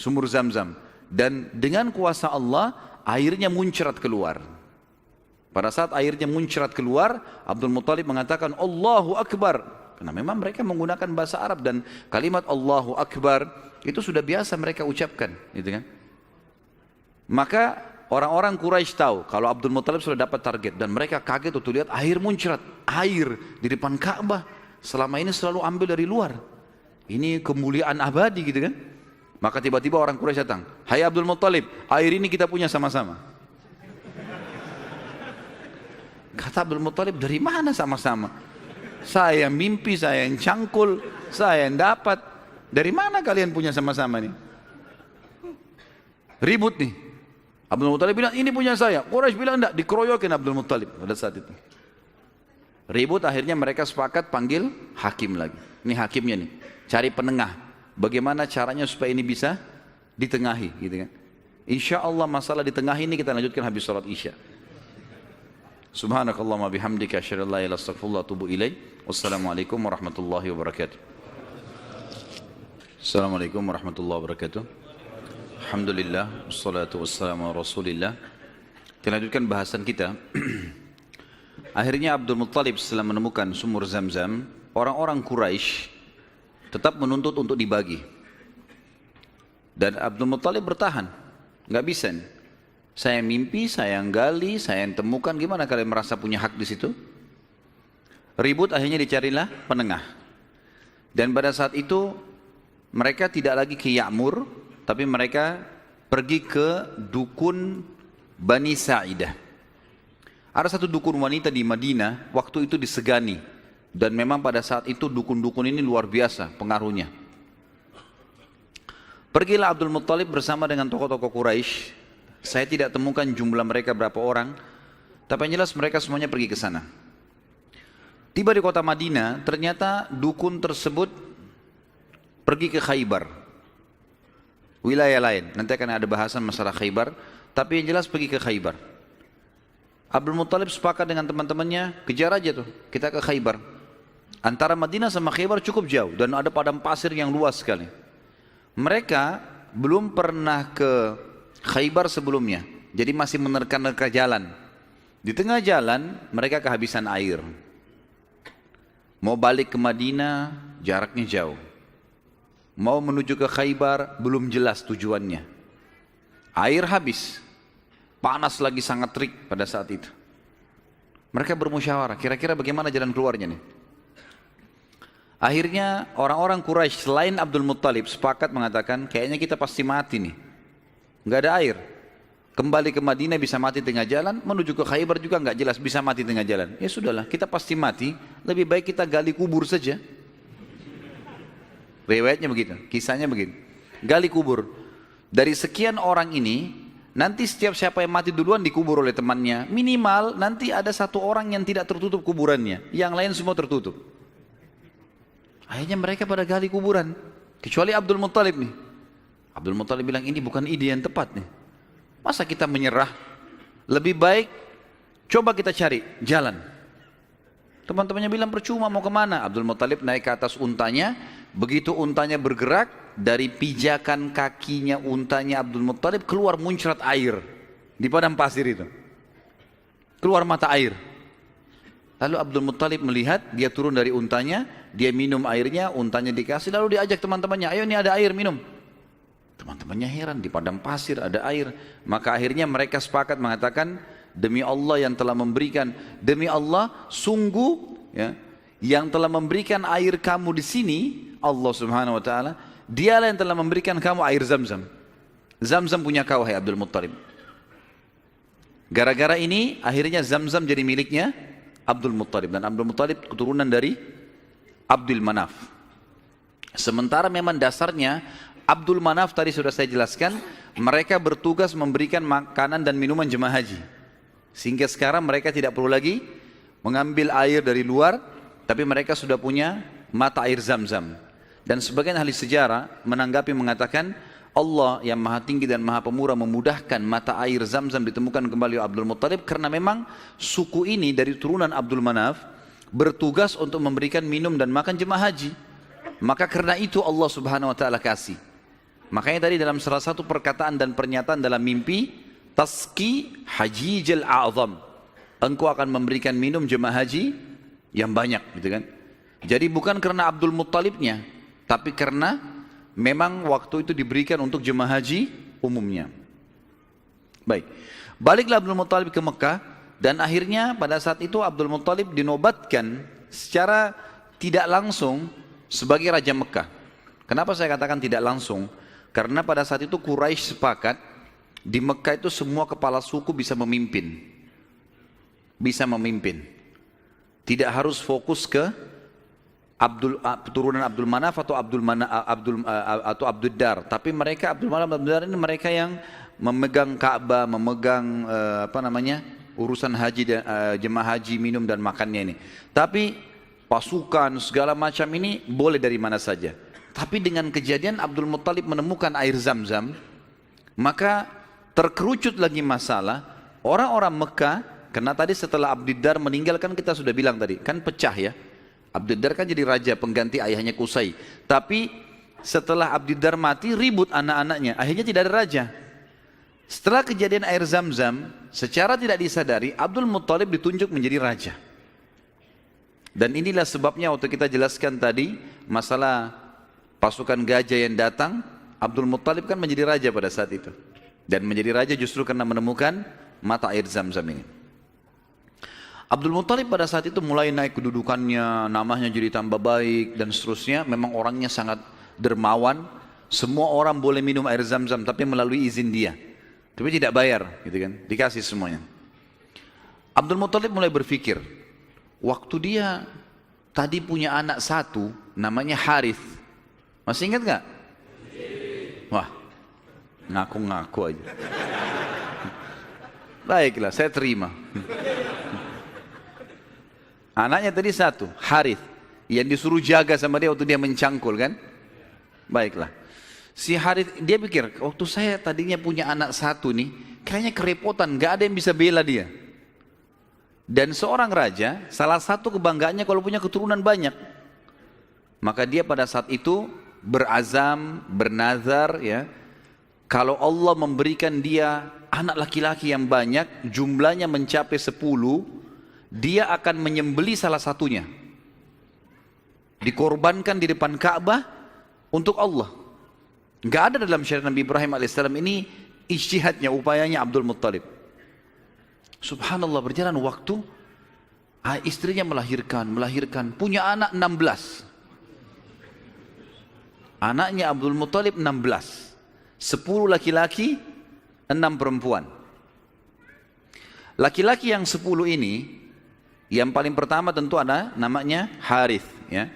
Sumur Zamzam. Dan dengan kuasa Allah, airnya muncrat keluar. Pada saat airnya muncrat keluar, Abdul Muttalib mengatakan, Allahu Akbar. Karena memang mereka menggunakan bahasa Arab dan kalimat Allahu Akbar itu sudah biasa mereka ucapkan, gitu kan? Maka orang-orang Quraisy tahu kalau Abdul Muttalib sudah dapat target dan mereka kaget untuk lihat air muncrat, air di depan Ka'bah. Selama ini selalu ambil dari luar. Ini kemuliaan abadi, gitu kan? Maka tiba-tiba orang Quraisy datang, hai Abdul Muttalib, air ini kita punya sama-sama. Kata Abdul Muttalib, dari mana sama-sama? Saya mimpi, saya yang cangkul, saya yang dapat. Dari mana kalian punya sama-sama nih? Ribut nih. Abdul Muttalib bilang, ini punya saya. Quraisy bilang enggak, dikeroyokin Abdul Muttalib pada saat itu. Ribut, akhirnya mereka sepakat panggil hakim lagi. Ini hakimnya nih, cari penengah. Bagaimana caranya supaya ini bisa ditengahi, gitu kan? Insya Allah masalah ditengahi ini kita lanjutkan habis sholat Isya. Subhanakallahumma bihamdika asyhadu an la ilaha illa anta astaghfiruka wa atubu ilaik. Wassalamualaikum warahmatullahi wabarakatuh. Assalamualaikum warahmatullahi wabarakatuh. Alhamdulillah wassalatu wassalamu ala Rasulillah. Kita lanjutkan bahasan kita. Akhirnya Abdul Muttalib setelah menemukan sumur Zamzam, orang-orang Quraisy tetap menuntut untuk dibagi. Dan Abdul Muttalib bertahan. Enggak bisa nih. Saya mimpi, saya yang gali, saya yang temukan. Gimana kalian merasa punya hak di situ? Ribut, akhirnya dicarilah penengah. Dan pada saat itu mereka tidak lagi ke Ya'mur, tapi mereka pergi ke dukun Bani Sa'idah. Ada satu dukun wanita di Madinah, waktu itu disegani. Dan memang pada saat itu dukun-dukun ini luar biasa pengaruhnya. Pergilah Abdul Muttalib bersama dengan tokoh-tokoh Quraisy. Saya tidak temukan jumlah mereka berapa orang, tapi yang jelas mereka semuanya pergi ke sana. Tiba di kota Madinah, ternyata dukun tersebut pergi ke Khaybar, wilayah lain. Nanti akan ada bahasan masalah Khaybar, tapi yang jelas pergi ke Khaybar. Abdul Muttalib sepakat dengan teman-temannya, kejar aja tuh, kita ke Khaybar. Antara Madinah sama Khaybar cukup jauh dan ada padang pasir yang luas sekali. Mereka belum pernah ke Khaybar sebelumnya, jadi masih menerka-nerka jalan. Di tengah jalan mereka kehabisan air. Mau balik ke Madinah jaraknya jauh. Mau menuju ke Khaybar belum jelas tujuannya. Air habis. Panas lagi sangat terik pada saat itu. Mereka bermusyawarah, kira-kira bagaimana jalan keluarnya nih? Akhirnya orang-orang Quraisy selain Abdul Muttalib sepakat mengatakan, kayaknya kita pasti mati nih. Nggak ada air. Kembali ke Madinah bisa mati tengah jalan, menuju ke Khaybar juga nggak jelas bisa mati tengah jalan. Ya sudahlah, kita pasti mati, lebih baik kita gali kubur saja. Riwayatnya begitu, kisahnya begitu. Gali kubur. Dari sekian orang ini, nanti setiap siapa yang mati duluan dikubur oleh temannya. Minimal nanti ada satu orang yang tidak tertutup kuburannya, yang lain semua tertutup. Akhirnya mereka pada gali kuburan, kecuali Abdul Muttalib nih. Abdul Muttalib bilang, ini bukan ide yang tepat nih. Masa kita menyerah? Lebih baik coba kita cari jalan. Teman-temannya bilang, percuma, mau kemana? Abdul Muttalib naik ke atas untanya. Begitu untanya bergerak, dari pijakan kakinya untanya Abdul Muttalib keluar muncrat air di padang pasir itu. Keluar mata air. Lalu Abdul Muttalib melihat, dia turun dari untanya, dia minum airnya, untanya dikasih, lalu diajak teman-temannya, ayo ini ada air, minum. Teman-temannya heran, di padang pasir ada air. Maka akhirnya mereka sepakat mengatakan, demi Allah yang telah memberikan, demi Allah sungguh ya, Yang telah memberikan air kamu di sini, Allah Subhanahu wa taala, dialah yang telah memberikan kamu air Zam-Zam. Zam-Zam punya kau, hai Abdul Muttalib. Gara-gara ini akhirnya Zam-Zam jadi miliknya Abdul Muttalib, dan Abdul Muttalib keturunan dari Abdul Manaf. Sementara memang dasarnya Abdul Manaf tadi sudah saya jelaskan, mereka bertugas memberikan makanan dan minuman jemaah haji. Sehingga sekarang mereka tidak perlu lagi mengambil air dari luar, tapi mereka sudah punya mata air Zam-Zam. Dan sebagian ahli sejarah menanggapi mengatakan, Allah yang maha tinggi dan maha pemurah memudahkan mata air Zam-Zam ditemukan kembali oleh Abdul Muttalib, karena memang suku ini dari turunan Abdul Manaf bertugas untuk memberikan minum dan makan jemaah haji. Maka karena itu Allah Subhanahu wa taala kasih. Makanya tadi dalam salah satu perkataan dan pernyataan dalam mimpi, Taski hajijal a'zam, engkau akan memberikan minum jemaah haji yang banyak, gitu kan. Jadi bukan karena Abdul Muttalibnya, tapi karena memang waktu itu diberikan untuk jemaah haji umumnya. Baik, baliklah Abdul Muttalib ke Mekah, dan akhirnya pada saat itu Abdul Muttalib dinobatkan secara tidak langsung sebagai Raja Mekah. Kenapa saya katakan tidak langsung? Karena pada saat itu Quraisy sepakat di Mekah itu semua kepala suku bisa memimpin. Bisa memimpin. Tidak harus fokus ke turunan Abdul Manaf atau Abdul Dar, tapi mereka Abdul Manaf Abdul Dar ini mereka yang memegang Ka'bah, memegang urusan haji dan jemaah haji, minum dan makannya ini. Tapi pasukan segala macam ini boleh dari mana saja. Tapi dengan kejadian Abdul Muttalib menemukan air Zam-Zam, maka terkerucut lagi masalah orang-orang Mekah. Karena tadi setelah Abdul Dar meninggal, kan kita sudah bilang tadi, kan pecah ya. Abdul Dar kan jadi raja pengganti ayahnya Qusay. Tapi setelah Abdul Dar mati, ribut anak-anaknya, akhirnya tidak ada raja. Setelah kejadian air Zam-Zam, secara tidak disadari Abdul Muttalib ditunjuk menjadi raja. Dan inilah sebabnya waktu kita jelaskan tadi masalah pasukan gajah yang datang, Abdul Muttalib kan menjadi raja pada saat itu. Dan menjadi raja justru karena menemukan mata air Zam-Zam ini. Abdul Muttalib pada saat itu mulai naik kedudukannya, namanya jadi tambah baik dan seterusnya. Memang orangnya sangat dermawan. Semua orang boleh minum air Zam-Zam tapi melalui izin dia. Tapi tidak bayar, gitu kan? Dikasih semuanya. Abdul Muttalib mulai berpikir, waktu dia tadi punya anak satu, namanya Harith. Masih ingat nggak? Wah, ngaku-ngaku aja. Baiklah, saya terima. Anaknya tadi satu, Harith, yang disuruh jaga sama dia waktu dia mencangkul kan. Baiklah, si Harith dia pikir, waktu saya tadinya punya anak satu nih, kayaknya kerepotan, gak ada yang bisa bela dia. Dan seorang raja, salah satu kebanggaannya kalau punya keturunan banyak. Maka dia pada saat itu berazam, bernazar ya, kalau Allah memberikan dia anak laki-laki yang banyak, jumlahnya mencapai 10, dia akan menyembeli salah satunya, dikorbankan di depan Ka'bah untuk Allah. Nggak ada dalam syariat Nabi Ibrahim alaihissalam. Ini ijtihadnya, upayanya Abdul Muttalib. Subhanallah, berjalan waktu, istrinya melahirkan, punya anak 16. Anaknya Abdul Muttalib 16, 10 laki-laki, 6 perempuan. Laki-laki yang 10 ini, yang paling pertama tentu ada namanya Harith ya.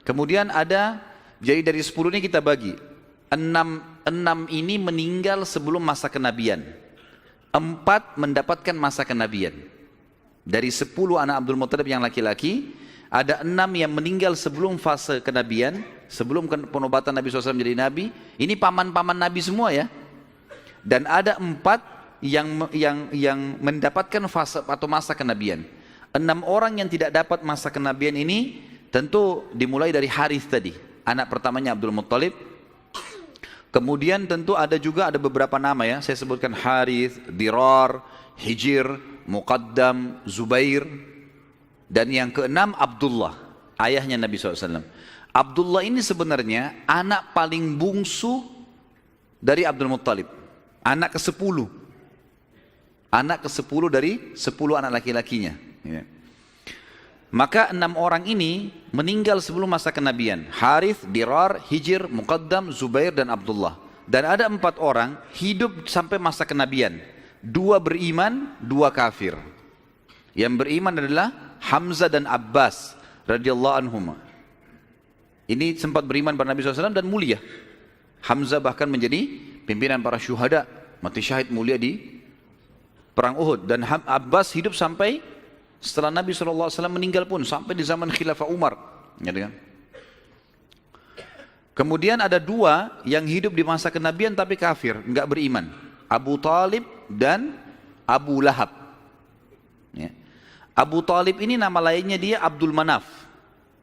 Kemudian ada, jadi dari 10 ini kita bagi 6 ini meninggal sebelum masa kenabian, 4 mendapatkan masa kenabian. Dari 10 anak Abdul Muttalib yang laki-laki, ada 6 yang meninggal sebelum fase kenabian, sebelum penobatan Nabi SAW menjadi Nabi. Ini paman-paman Nabi semua ya. Dan ada 4 yang mendapatkan fase atau masa kenabian. 6 orang yang tidak dapat masa kenabian ini tentu dimulai dari Harith tadi, anak pertamanya Abdul Muttalib. Kemudian tentu ada beberapa nama ya, saya sebutkan Harith, Dirar, Hijir, Muqaddam, Zubair. Dan yang keenam Abdullah, ayahnya Nabi SAW. Abdullah ini sebenarnya anak paling bungsu dari Abdul Muttalib, anak ke-10. Anak ke-10 dari 10 anak laki-lakinya ya. Maka 6 orang ini meninggal sebelum masa kenabian. Harith, Dirar, Hijr, Muqaddam, Zubair dan Abdullah. Dan ada 4 orang hidup sampai masa kenabian. 2 beriman, 2 kafir. Yang beriman adalah Hamzah dan Abbas radhiyallahu anhum. Ini sempat beriman pada Nabi SAW dan mulia. Hamzah bahkan menjadi pimpinan para syuhada, mati syahid mulia di perang Uhud. Dan Abbas hidup sampai setelah Nabi SAW meninggal pun, sampai di zaman Khilafah Umar. Kemudian ada 2 yang hidup di masa kenabian tapi kafir, enggak beriman. Abu Talib dan Abu Lahab. Abu Talib ini nama lainnya dia Abdul Manaf.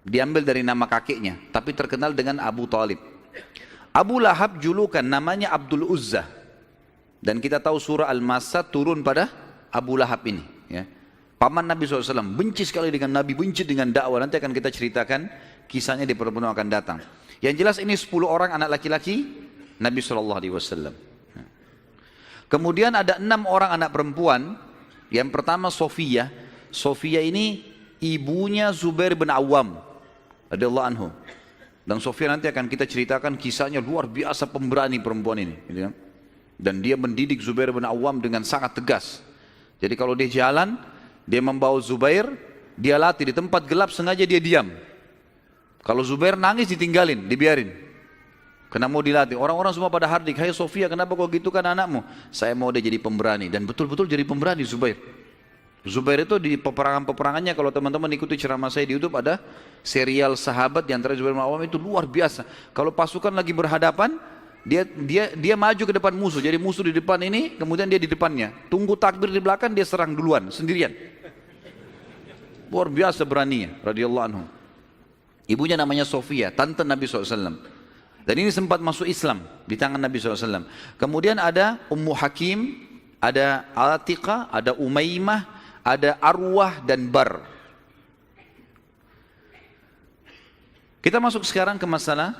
Diambil dari nama kakeknya, tapi terkenal dengan Abu Talib. Abu Lahab julukan namanya Abdul Uzza. Dan kita tahu surah Al-Masad turun pada Abu Lahab ini. Paman Nabi SAW, benci sekali dengan Nabi, benci dengan dakwah. Nanti akan kita ceritakan kisahnya di pertemuan akan datang. Yang jelas ini 10 orang anak laki-laki Nabi SAW. Kemudian ada 6 orang anak perempuan. Yang pertama Sofiyah. Sofiyah ini ibunya Zubair bin Awam radhiyallahu anhu. Dan Sofiyah nanti akan kita ceritakan kisahnya luar biasa, pemberani perempuan ini. Dan dia mendidik Zubair bin Awam dengan sangat tegas. Jadi kalau dia jalan, dia membawa Zubair, dia latih di tempat gelap, sengaja dia diam. Kalau Zubair nangis ditinggalin, dibiarin. Karena mau dilatih. Orang-orang semua pada hardik, hai Sofia, kenapa kau gitu kan anakmu? Saya mau dia jadi pemberani. Dan betul-betul jadi pemberani Zubair. Zubair itu di peperangan-peperangannya, kalau teman-teman ikuti ceramah saya di YouTube, ada serial sahabat di antara Zubair bin Awam itu luar biasa. Kalau pasukan lagi berhadapan, dia maju ke depan musuh. Jadi musuh di depan ini, kemudian dia di depannya. Tunggu takbir di belakang, dia serang duluan, sendirian. Luar biasa beraninya, radhiyallahu anhu. Ibunya namanya Sofia, tante Nabi SAW. Dan ini sempat masuk Islam di tangan Nabi SAW. Kemudian ada Ummu Hakim, ada Atiqah, ada Umaymah, ada Arwah dan Bar. Kita masuk sekarang ke masalah,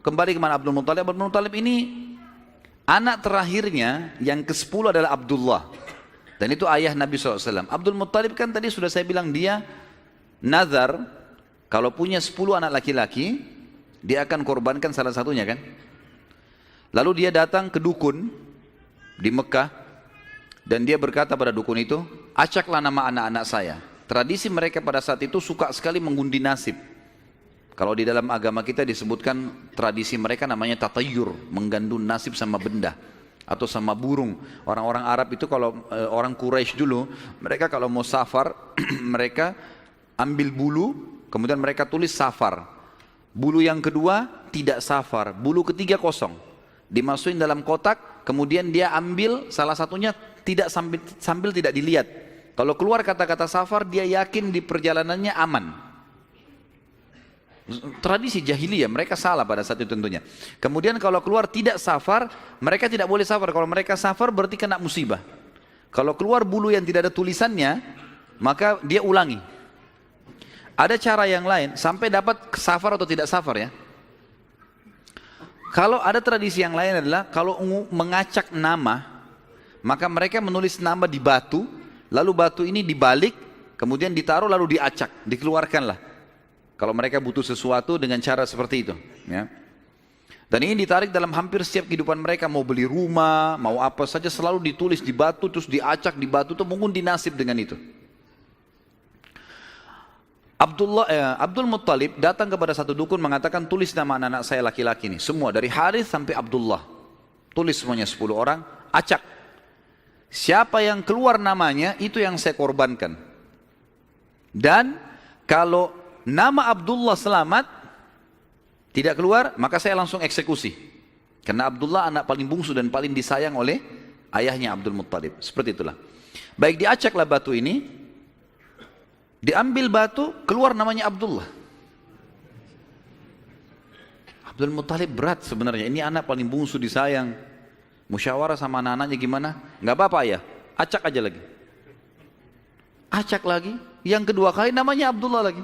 kembali ke mana Abdul Muttalib. Abdul Muttalib ini anak terakhirnya yang ke-10 adalah Abdullah. Dan itu ayah Nabi SAW. Abdul Muttalib kan tadi sudah saya bilang dia nazar, kalau punya 10 anak laki-laki, dia akan korbankan salah satunya kan. Lalu dia datang ke dukun di Mekah, dan dia berkata pada dukun itu, acaklah nama anak-anak saya. Tradisi mereka pada saat itu suka sekali mengundi nasib. Kalau di dalam agama kita disebutkan tradisi mereka namanya tatayur, menggandun nasib sama benda atau sama burung. Orang-orang Arab itu kalau orang Quraisy dulu, mereka kalau mau safar, mereka ambil bulu, kemudian mereka tulis safar. Bulu yang kedua tidak safar, bulu ketiga kosong. Dimasukin dalam kotak, kemudian dia ambil salah satunya tidak sambil tidak dilihat. Kalau keluar kata-kata safar, dia yakin di perjalanannya aman. Tradisi jahiliyah, mereka salah pada saat itu tentunya. Kemudian kalau keluar tidak safar, mereka tidak boleh safar. Kalau mereka safar berarti kena musibah. Kalau keluar bulu yang tidak ada tulisannya, maka dia ulangi. Ada cara yang lain sampai dapat safar atau tidak safar ya. Kalau ada tradisi yang lain adalah kalau mengacak nama, maka mereka menulis nama di batu, lalu batu ini dibalik, kemudian ditaruh lalu diacak, dikeluarkanlah. Kalau mereka butuh sesuatu dengan cara seperti itu, ya. Dan ini ditarik dalam hampir setiap kehidupan mereka, mau beli rumah, mau apa saja selalu ditulis di batu, terus diacak di batu, itu mungkin dinasib dengan itu. Abdul Muttalib datang kepada satu dukun mengatakan, tulis nama anak-anak saya laki-laki ini, semua dari Harith sampai Abdullah. Tulis semuanya 10 orang, acak. Siapa yang keluar namanya, itu yang saya korbankan. Dan kalau nama Abdullah selamat, tidak keluar, maka saya langsung eksekusi. Karena Abdullah anak paling bungsu dan paling disayang oleh ayahnya Abdul Muttalib. Seperti itulah. Baik, diacaklah batu ini, diambil batu, keluar namanya Abdullah. Abdul Muttalib berat sebenarnya, ini anak paling bungsu disayang. Musyawarah sama anak-anaknya gimana? Nggak apa-apa ya, acak aja lagi. Acak lagi, yang kedua kali namanya Abdullah lagi.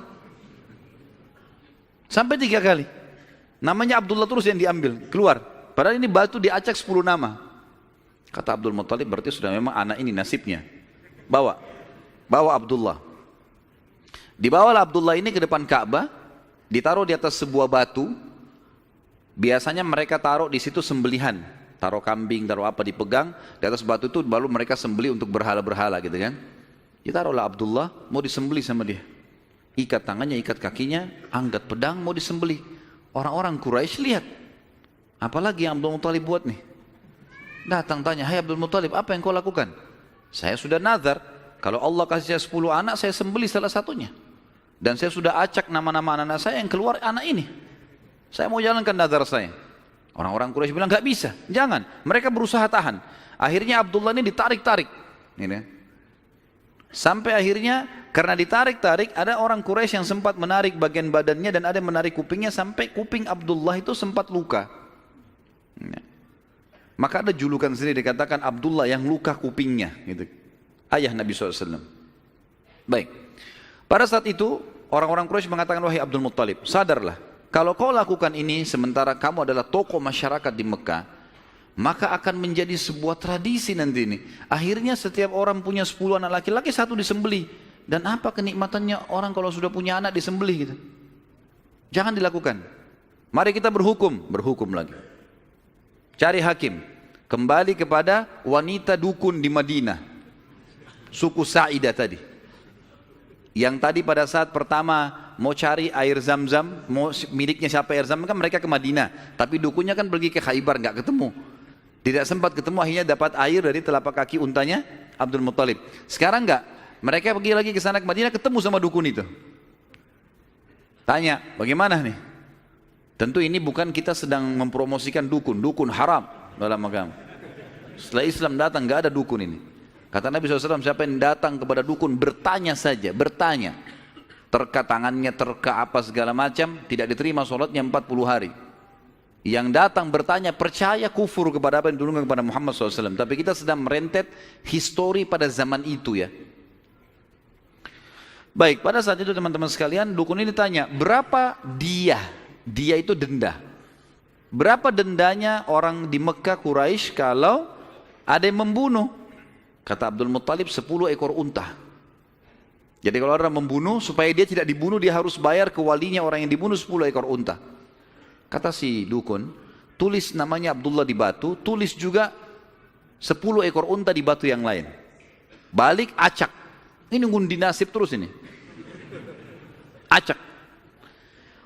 Sampai 3 kali. Namanya Abdullah terus yang diambil, keluar. Padahal ini batu diacak 10 nama. Kata Abdul Muttalib, berarti sudah memang anak ini nasibnya. Bawa Abdullah. Dibawalah Abdullah ini ke depan Ka'bah, ditaruh di atas sebuah batu. Biasanya mereka taruh di situ sembelihan, taruh kambing, taruh apa, dipegang di atas batu itu, baru mereka sembelih untuk berhala-berhala gitu kan. Ditaruhlah Abdullah, mau disembelih sama dia. Ikat tangannya, ikat kakinya, angkat pedang, mau disembelih. Orang-orang Quraisy lihat, apalagi yang Abdul Muttalib buat nih. Datang tanya, hai Abdul Muttalib, apa yang kau lakukan? Saya sudah nazar, kalau Allah kasih saya 10 anak, saya sembelih salah satunya. Dan saya sudah acak nama-nama anak-anak saya yang keluar anak ini. Saya mau jalankan nazar saya. Orang-orang Quraisy bilang, gak bisa, jangan. Mereka berusaha tahan. Akhirnya Abdullah ini ditarik-tarik. Ini. Sampai akhirnya, karena ditarik-tarik, ada orang Quraisy yang sempat menarik bagian badannya dan ada yang menarik kupingnya, sampai kuping Abdullah itu sempat luka. Ini. Maka ada julukan sendiri dikatakan Abdullah yang luka kupingnya. Gitu. Ayah Nabi SAW. Baik. Pada saat itu, orang-orang Quraisy mengatakan, wahai Abdul Muttalib, sadarlah, kalau kau lakukan ini sementara kamu adalah tokoh masyarakat di Mekah, maka akan menjadi sebuah tradisi nanti ini. Akhirnya setiap orang punya 10 anak laki-laki, 1 disembelih. Dan apa kenikmatannya orang kalau sudah punya anak disembelih gitu? Jangan dilakukan. Mari kita berhukum lagi. Cari hakim. Kembali kepada wanita dukun di Madinah. Suku Sa'idah tadi. Yang tadi pada saat pertama mau cari air Zam-Zam, mau miliknya siapa air Zam-Zam, kan mereka ke Madinah. Tapi dukunnya kan pergi ke Khaybar, nggak ketemu. Tidak sempat ketemu, akhirnya dapat air dari telapak kaki untanya Abdul Muttalib. Sekarang nggak, mereka pergi lagi ke sana ke Madinah, ketemu sama dukun itu. Tanya, bagaimana nih? Tentu ini bukan kita sedang mempromosikan dukun haram dalam agama. Setelah Islam datang nggak ada dukun ini. Kata Nabi SAW, siapa yang datang kepada dukun bertanya saja, bertanya. Terka tangannya, terka apa segala macam, tidak diterima sholatnya 40 hari. Yang datang bertanya, percaya kufur kepada apa yang diturunkan kepada Muhammad SAW. Tapi kita sedang merentet histori pada zaman itu ya. Baik, pada saat itu teman-teman sekalian, dukun ini tanya, berapa dia? Dia itu denda. Berapa dendanya orang di Mekah Quraisy kalau ada yang membunuh? Kata Abdul Muttalib, 10 ekor unta. Jadi kalau orang membunuh, supaya dia tidak dibunuh, dia harus bayar ke walinya orang yang dibunuh 10 ekor unta. Kata si dukun, tulis namanya Abdullah di batu, tulis juga 10 ekor unta di batu yang lain. Balik, acak. Ini ngundi nasib terus ini. Acak.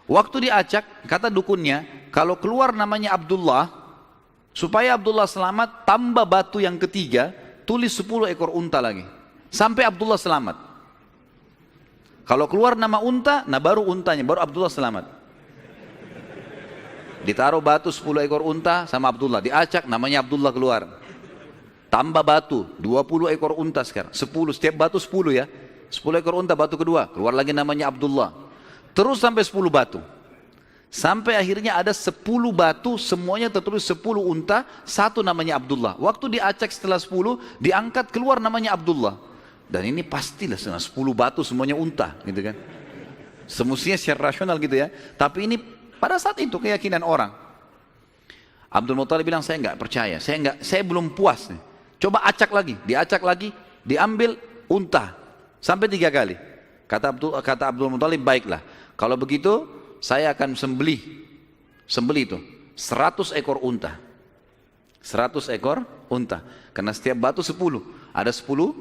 Waktu diacak, kata dukunnya, kalau keluar namanya Abdullah, supaya Abdullah selamat, tambah batu yang ketiga, tulis 10 ekor unta lagi. Sampai Abdullah selamat. Kalau keluar nama unta, nah baru untanya, baru Abdullah selamat. Ditaruh batu 10 ekor unta sama Abdullah. Diacak, namanya Abdullah keluar. Tambah batu, 20 ekor unta sekarang. 10, setiap batu 10 ya. 10 ekor unta, batu kedua. Keluar lagi namanya Abdullah. Terus sampai 10 batu. Sampai akhirnya ada 10 batu, semuanya tertulis 10 unta, 1 namanya Abdullah. Waktu diacak setelah 10, diangkat keluar namanya Abdullah. Dan ini pastilah 10 batu semuanya unta, gitu kan. Semestinya secara rasional gitu ya. Tapi ini pada saat itu keyakinan orang. Abdul Muttalib bilang, saya nggak percaya, saya belum puas nih. Coba acak lagi, diacak lagi, diambil unta sampai 3 kali. Kata Abdul Muttalib, baiklah. Kalau begitu saya akan sembelih itu 100 ekor unta. 100 ekor unta. Karena setiap batu 10, ada 10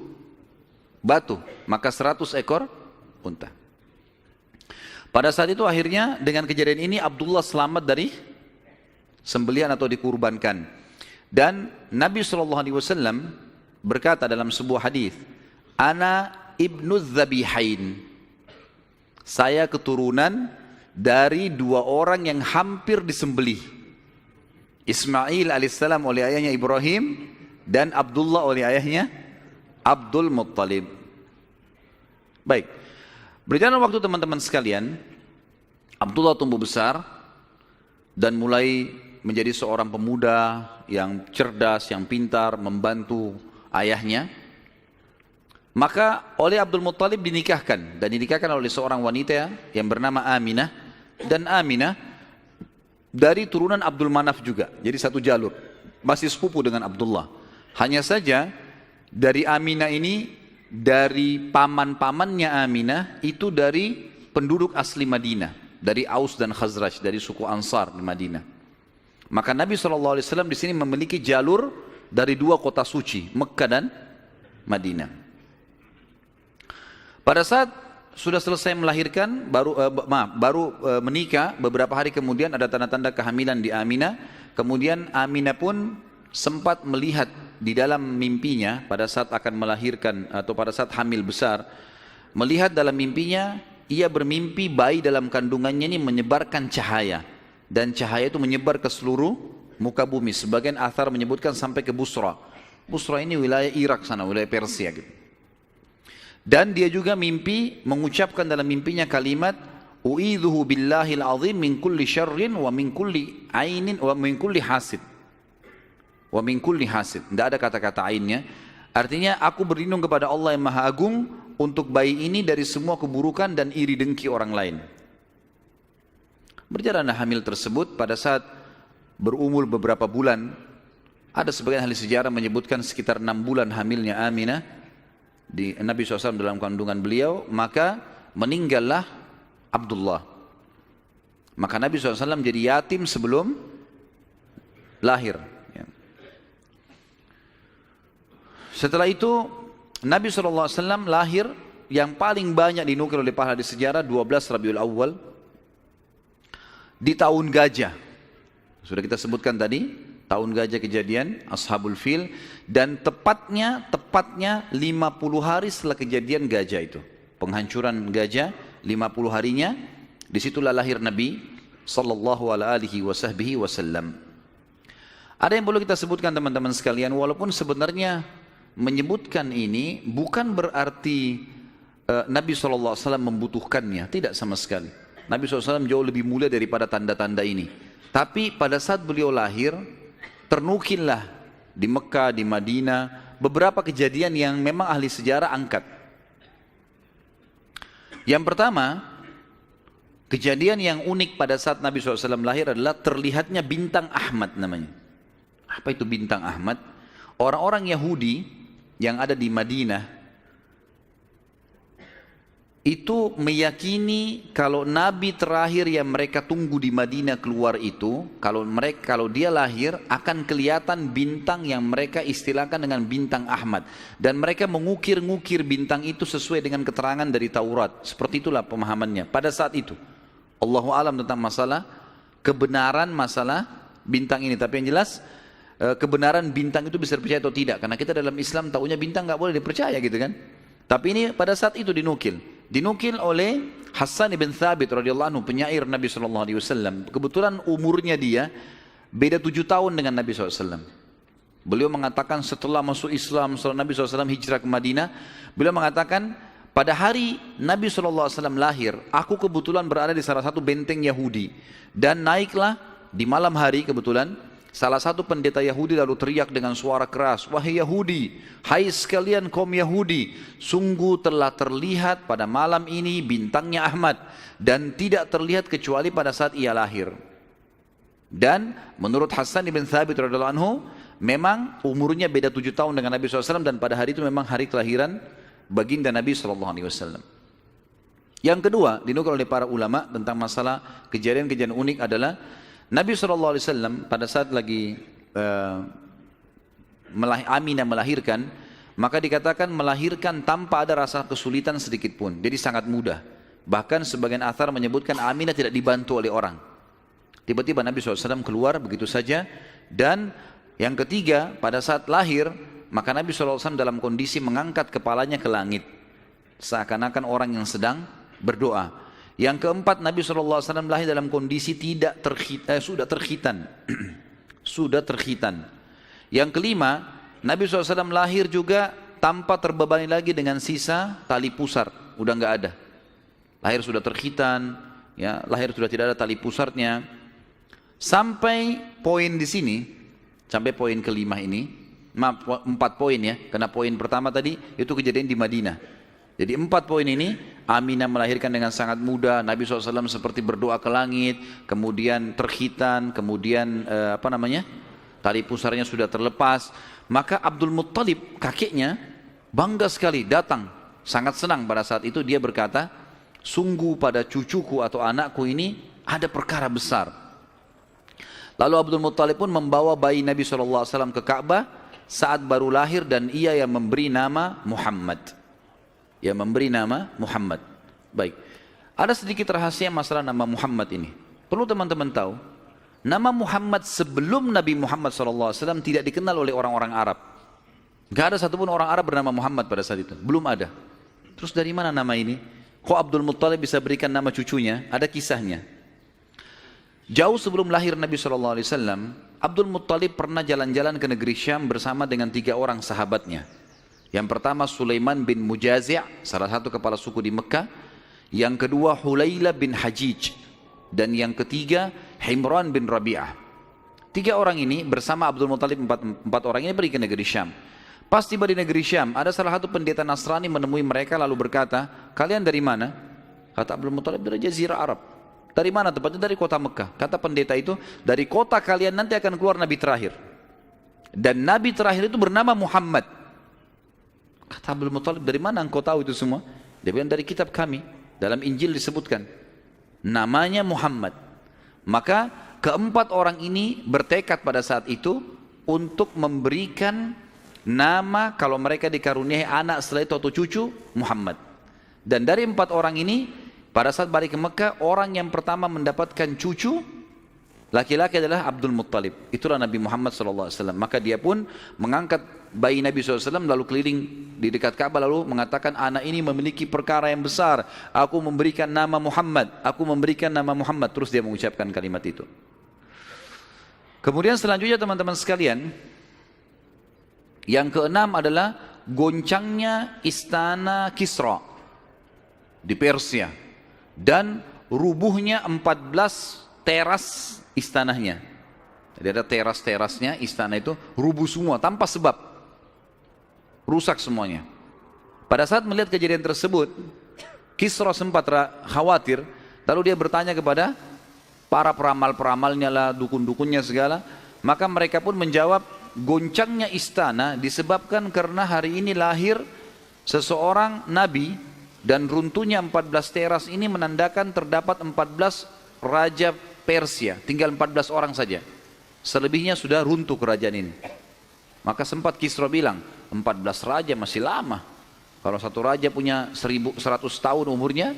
batu, maka 100 ekor unta. Pada saat itu akhirnya dengan kejadian ini Abdullah selamat dari sembelihan atau dikurbankan. Dan Nabi SAW berkata dalam sebuah hadis, Ana ibnu Zabihain, saya keturunan dari 2 orang yang hampir disembelih. Ismail alaihissalam oleh ayahnya Ibrahim, dan Abdullah oleh ayahnya Abdul Muttalib. Baik, berjalan waktu teman-teman sekalian, Abdullah tumbuh besar dan mulai menjadi seorang pemuda yang cerdas, yang pintar, membantu ayahnya. Maka oleh Abdul Muttalib dinikahkan, dan dinikahkan oleh seorang wanita yang bernama Aminah. Dan Aminah dari turunan Abdul Manaf juga, jadi satu jalur, masih sepupu dengan Abdullah. Hanya saja dari Aminah ini dari paman-pamannya Aminah itu dari penduduk asli Madinah, dari Aus dan Khazraj, dari suku Ansar di Madinah. Maka Nabi SAW di sini memiliki jalur dari dua kota suci, Mekkah dan Madinah. Pada saat sudah selesai melahirkan, baru menikah, beberapa hari kemudian ada tanda-tanda kehamilan di Aminah. Kemudian Aminah pun sempat melihat di dalam mimpinya pada saat akan melahirkan atau pada saat hamil besar, melihat dalam mimpinya ia bermimpi bayi dalam kandungannya ini menyebarkan cahaya, dan cahaya itu menyebar ke seluruh muka bumi. Sebagian athar menyebutkan sampai ke Busra. Busra ini wilayah Irak sana, wilayah Persia gitu. Dan dia juga mimpi mengucapkan dalam mimpinya kalimat u'idzuhu billahil azim min kulli syarrin wa min kulli ainin wa min kulli hasid. Wa min kulli hasid. Tidak ada kata-kata ainnya. Artinya aku berlindung kepada Allah yang Maha Agung untuk bayi ini dari semua keburukan dan iri dengki orang lain. Berjalanlah hamil tersebut. Pada saat berumur beberapa bulan, ada sebagian ahli sejarah menyebutkan sekitar 6 bulan hamilnya Aminah di Nabi SAW dalam kandungan beliau, maka meninggallah Abdullah. Maka Nabi SAW jadi yatim sebelum lahir. Setelah itu Nabi SAW lahir, yang paling banyak dinukil oleh para hadis sejarah 12 Rabiul Awal di tahun gajah. Sudah kita sebutkan tadi, tahun gajah kejadian Ashabul Fil, dan tepatnya 50 hari setelah kejadian gajah itu, penghancuran gajah, 50 harinya disitulah lahir Nabi sallallahu alaihi wasallam. Ada yang perlu kita sebutkan teman-teman sekalian, walaupun sebenarnya menyebutkan ini bukan berarti Nabi SAW membutuhkannya, tidak sama sekali. Nabi SAW jauh lebih mulia daripada tanda-tanda ini. Tapi pada saat beliau lahir, ternukillah di Mekah, di Madinah, beberapa kejadian yang memang ahli sejarah angkat. Yang pertama, kejadian yang unik pada saat Nabi SAW lahir adalah terlihatnya bintang Ahmad namanya. Apa itu bintang Ahmad? Orang-orang Yahudi yang ada di Madinah itu meyakini kalau Nabi terakhir yang mereka tunggu di Madinah keluar itu, kalau dia lahir akan kelihatan bintang yang mereka istilahkan dengan bintang Ahmad, dan mereka mengukir-ngukir bintang itu sesuai dengan keterangan dari Taurat. Seperti itulah pemahamannya pada saat itu. Allahu alam tentang masalah kebenaran masalah bintang ini, tapi yang jelas kebenaran bintang itu bisa dipercaya atau tidak, karena kita dalam Islam tahunya bintang nggak boleh dipercaya gitu kan. Tapi ini pada saat itu dinukil oleh Hassan ibn Thabit radhiyallahu anhu, penyair Nabi SAW. Kebetulan umurnya dia beda 7 tahun dengan Nabi SAW. Beliau mengatakan setelah masuk Islam, setelah Nabi SAW hijrah ke Madinah, beliau mengatakan pada hari Nabi SAW lahir, aku kebetulan berada di salah satu benteng Yahudi, dan naiklah di malam hari kebetulan salah satu pendeta Yahudi lalu teriak dengan suara keras, wahai Yahudi, hai sekalian kaum Yahudi, sungguh telah terlihat pada malam ini bintangnya Ahmad, dan tidak terlihat kecuali pada saat ia lahir. Dan menurut Hassan ibn Thabit radhiyallahu anhu, memang umurnya beda 7 tahun dengan Nabi SAW, dan pada hari itu memang hari kelahiran baginda Nabi SAW. Yang kedua dinukil oleh para ulama tentang masalah kejadian-kejadian unik adalah Nabi SAW pada saat lagi Aminah melahirkan, maka dikatakan melahirkan tanpa ada rasa kesulitan sedikit pun, jadi sangat mudah. Bahkan sebagian athar menyebutkan Aminah tidak dibantu oleh orang. Tiba-tiba Nabi SAW keluar begitu saja. Dan yang ketiga, pada saat lahir, maka Nabi SAW dalam kondisi mengangkat kepalanya ke langit, seakan-akan orang yang sedang berdoa. Yang keempat, Nabi SAW lahir dalam kondisi sudah terkhitan. Sudah terkhitan. Yang kelima, Nabi SAW lahir juga tanpa terbebani lagi dengan sisa tali pusar. Udah nggak ada. Lahir sudah terkhitan, ya, lahir sudah tidak ada tali pusarnya. Sampai poin di sini, sampai poin kelima ini, 4 poin ya, karena poin pertama tadi itu kejadian di Madinah. Jadi 4 poin ini, Aminah melahirkan dengan sangat mudah, Nabi SAW seperti berdoa ke langit, kemudian terkhitan, kemudian tali pusarnya sudah terlepas. Maka Abdul Muttalib kakeknya bangga sekali datang, sangat senang pada saat itu. Dia berkata, sungguh pada cucuku atau anakku ini ada perkara besar. Lalu Abdul Muttalib pun membawa bayi Nabi SAW ke Ka'bah saat baru lahir, dan ia yang memberi nama Muhammad. Yang memberi nama Muhammad. Baik, ada sedikit rahasia masalah nama Muhammad ini. Perlu teman-teman tahu, nama Muhammad sebelum Nabi Muhammad SAW tidak dikenal oleh orang-orang Arab. Gak ada satupun orang Arab bernama Muhammad pada saat itu, belum ada. Terus dari mana nama ini? Kok Abdul Muttalib bisa berikan nama cucunya? Ada kisahnya. Jauh sebelum lahir Nabi SAW, Abdul Muttalib pernah jalan-jalan ke negeri Syam bersama dengan 3 orang sahabatnya. Yang pertama Sulaiman bin Mujazi', salah satu kepala suku di Mekah. Yang kedua Hulayla bin Hajij. Dan yang ketiga Himran bin Rabi'ah. 3 orang ini bersama Abdul Muttalib, 4 orang ini pergi ke negeri Syam. Pas tiba di negeri Syam, ada salah satu pendeta Nasrani menemui mereka lalu berkata, kalian dari mana? Kata Abdul Muttalib, dari Jazirah Arab. Dari mana tempatnya? Dari kota Mekah. Kata pendeta itu, dari kota kalian nanti akan keluar Nabi terakhir. Dan Nabi terakhir itu bernama Muhammad. Kata Abdul Muttalib, dari mana engkau tahu itu semua? Dia bilang, dari kitab kami. Dalam Injil disebutkan. Namanya Muhammad. Maka keempat orang ini bertekad pada saat itu untuk memberikan nama kalau mereka dikaruniai anak setelah itu atau cucu, Muhammad. Dan dari 4 orang ini, pada saat balik ke Mekah, orang yang pertama mendapatkan cucu laki-laki adalah Abdul Muttalib. Itulah Nabi Muhammad SAW. Maka dia pun mengangkat bayi Nabi SAW lalu keliling di dekat Ka'bah lalu mengatakan, anak ini memiliki perkara yang besar. Aku memberikan nama Muhammad. Aku memberikan nama Muhammad. Terus dia mengucapkan kalimat itu. Kemudian selanjutnya teman-teman sekalian, yang keenam adalah goncangnya istana Kisra di Persia. Dan rubuhnya 14 teras istananya. Jadi ada teras-terasnya istana itu rubuh semua tanpa sebab. Rusak semuanya. Pada saat melihat kejadian tersebut, Kisra sempat khawatir. Lalu dia bertanya kepada para peramal-peramalnya lah, dukun-dukunnya segala. Maka mereka pun menjawab, goncangnya istana disebabkan karena hari ini lahir seseorang nabi. Dan runtuhnya 14 teras ini menandakan terdapat 14 raja Persia. Tinggal 14 orang saja. Selebihnya sudah runtuh kerajaan ini. Maka sempat Kisra bilang, 14 raja masih lama. Kalau satu raja punya 1100 tahun umurnya,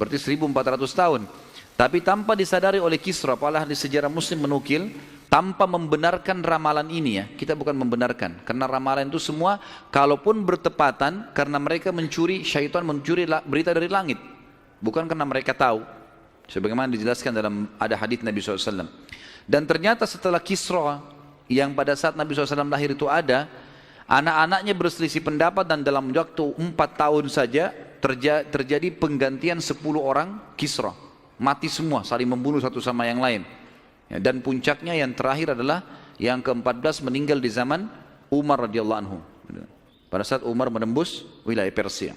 berarti 1400 tahun. Tapi tanpa disadari oleh Kisra, para ahli sejarah muslim menukil, tanpa membenarkan ramalan ini ya, kita bukan membenarkan, karena ramalan itu semua kalaupun bertepatan karena mereka mencuri, syaitan mencuri berita dari langit, bukan karena mereka tahu, sebagaimana dijelaskan dalam ada hadits Nabi SAW. Dan ternyata setelah Kisra yang pada saat Nabi SAW lahir itu ada, anak-anaknya berselisih pendapat dan dalam waktu 4 tahun saja terjadi penggantian 10 orang Kisra, mati semua, saling membunuh satu sama yang lain. Ya, dan puncaknya yang terakhir adalah yang ke-14 meninggal di zaman Umar radhiyallahu anhu. Pada saat Umar menembus wilayah Persia.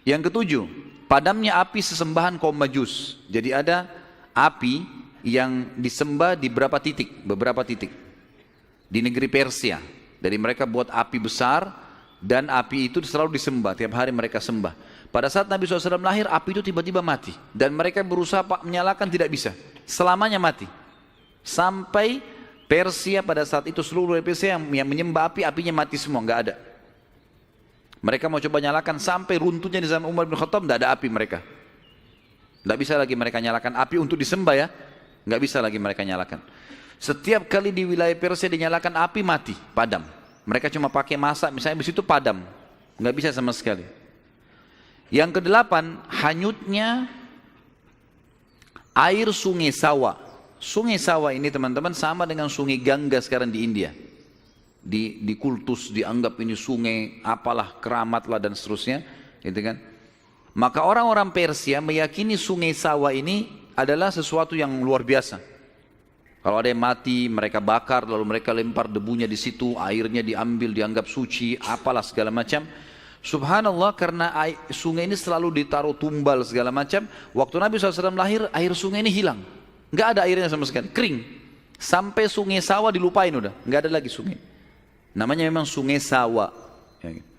Yang ke-7, padamnya api sesembahan kaum Majus. Jadi ada api yang disembah di beberapa titik di negeri Persia. Jadi mereka buat api besar dan api itu selalu disembah, tiap hari mereka sembah. Pada saat Nabi SAW lahir, api itu tiba-tiba mati. Dan mereka berusaha menyalakan, tidak bisa. Selamanya mati. Sampai Persia pada saat itu, seluruh Persia yang menyembah api, apinya mati semua, nggak ada. Mereka mau coba nyalakan, sampai runtuhnya di zaman Umar bin Khattab, nggak ada api mereka. Nggak bisa lagi mereka nyalakan api untuk disembah ya. Nggak bisa lagi mereka nyalakan. Setiap kali di wilayah Persia dinyalakan api, mati, padam. Mereka cuma pakai masak, misalnya di situ padam. Nggak bisa sama sekali. Yang ke-8, hanyutnya air sungai Sawa. Sungai Sawa ini teman-teman sama dengan sungai Gangga sekarang di India. Di kultus dianggap ini sungai apalah, keramat lah dan seterusnya, gitu kan. Maka orang-orang Persia meyakini sungai Sawa ini adalah sesuatu yang luar biasa. Kalau ada yang mati, mereka bakar, lalu mereka lempar debunya di situ, airnya diambil, dianggap suci, apalah segala macam. Subhanallah, karena sungai ini selalu ditaruh tumbal segala macam. Waktu Nabi SAW lahir, air sungai ini hilang. Nggak ada airnya sama sekali, kering. Sampai sungai Sawa dilupain udah, nggak ada lagi sungai. Namanya memang sungai Sawa. Ya, gitu.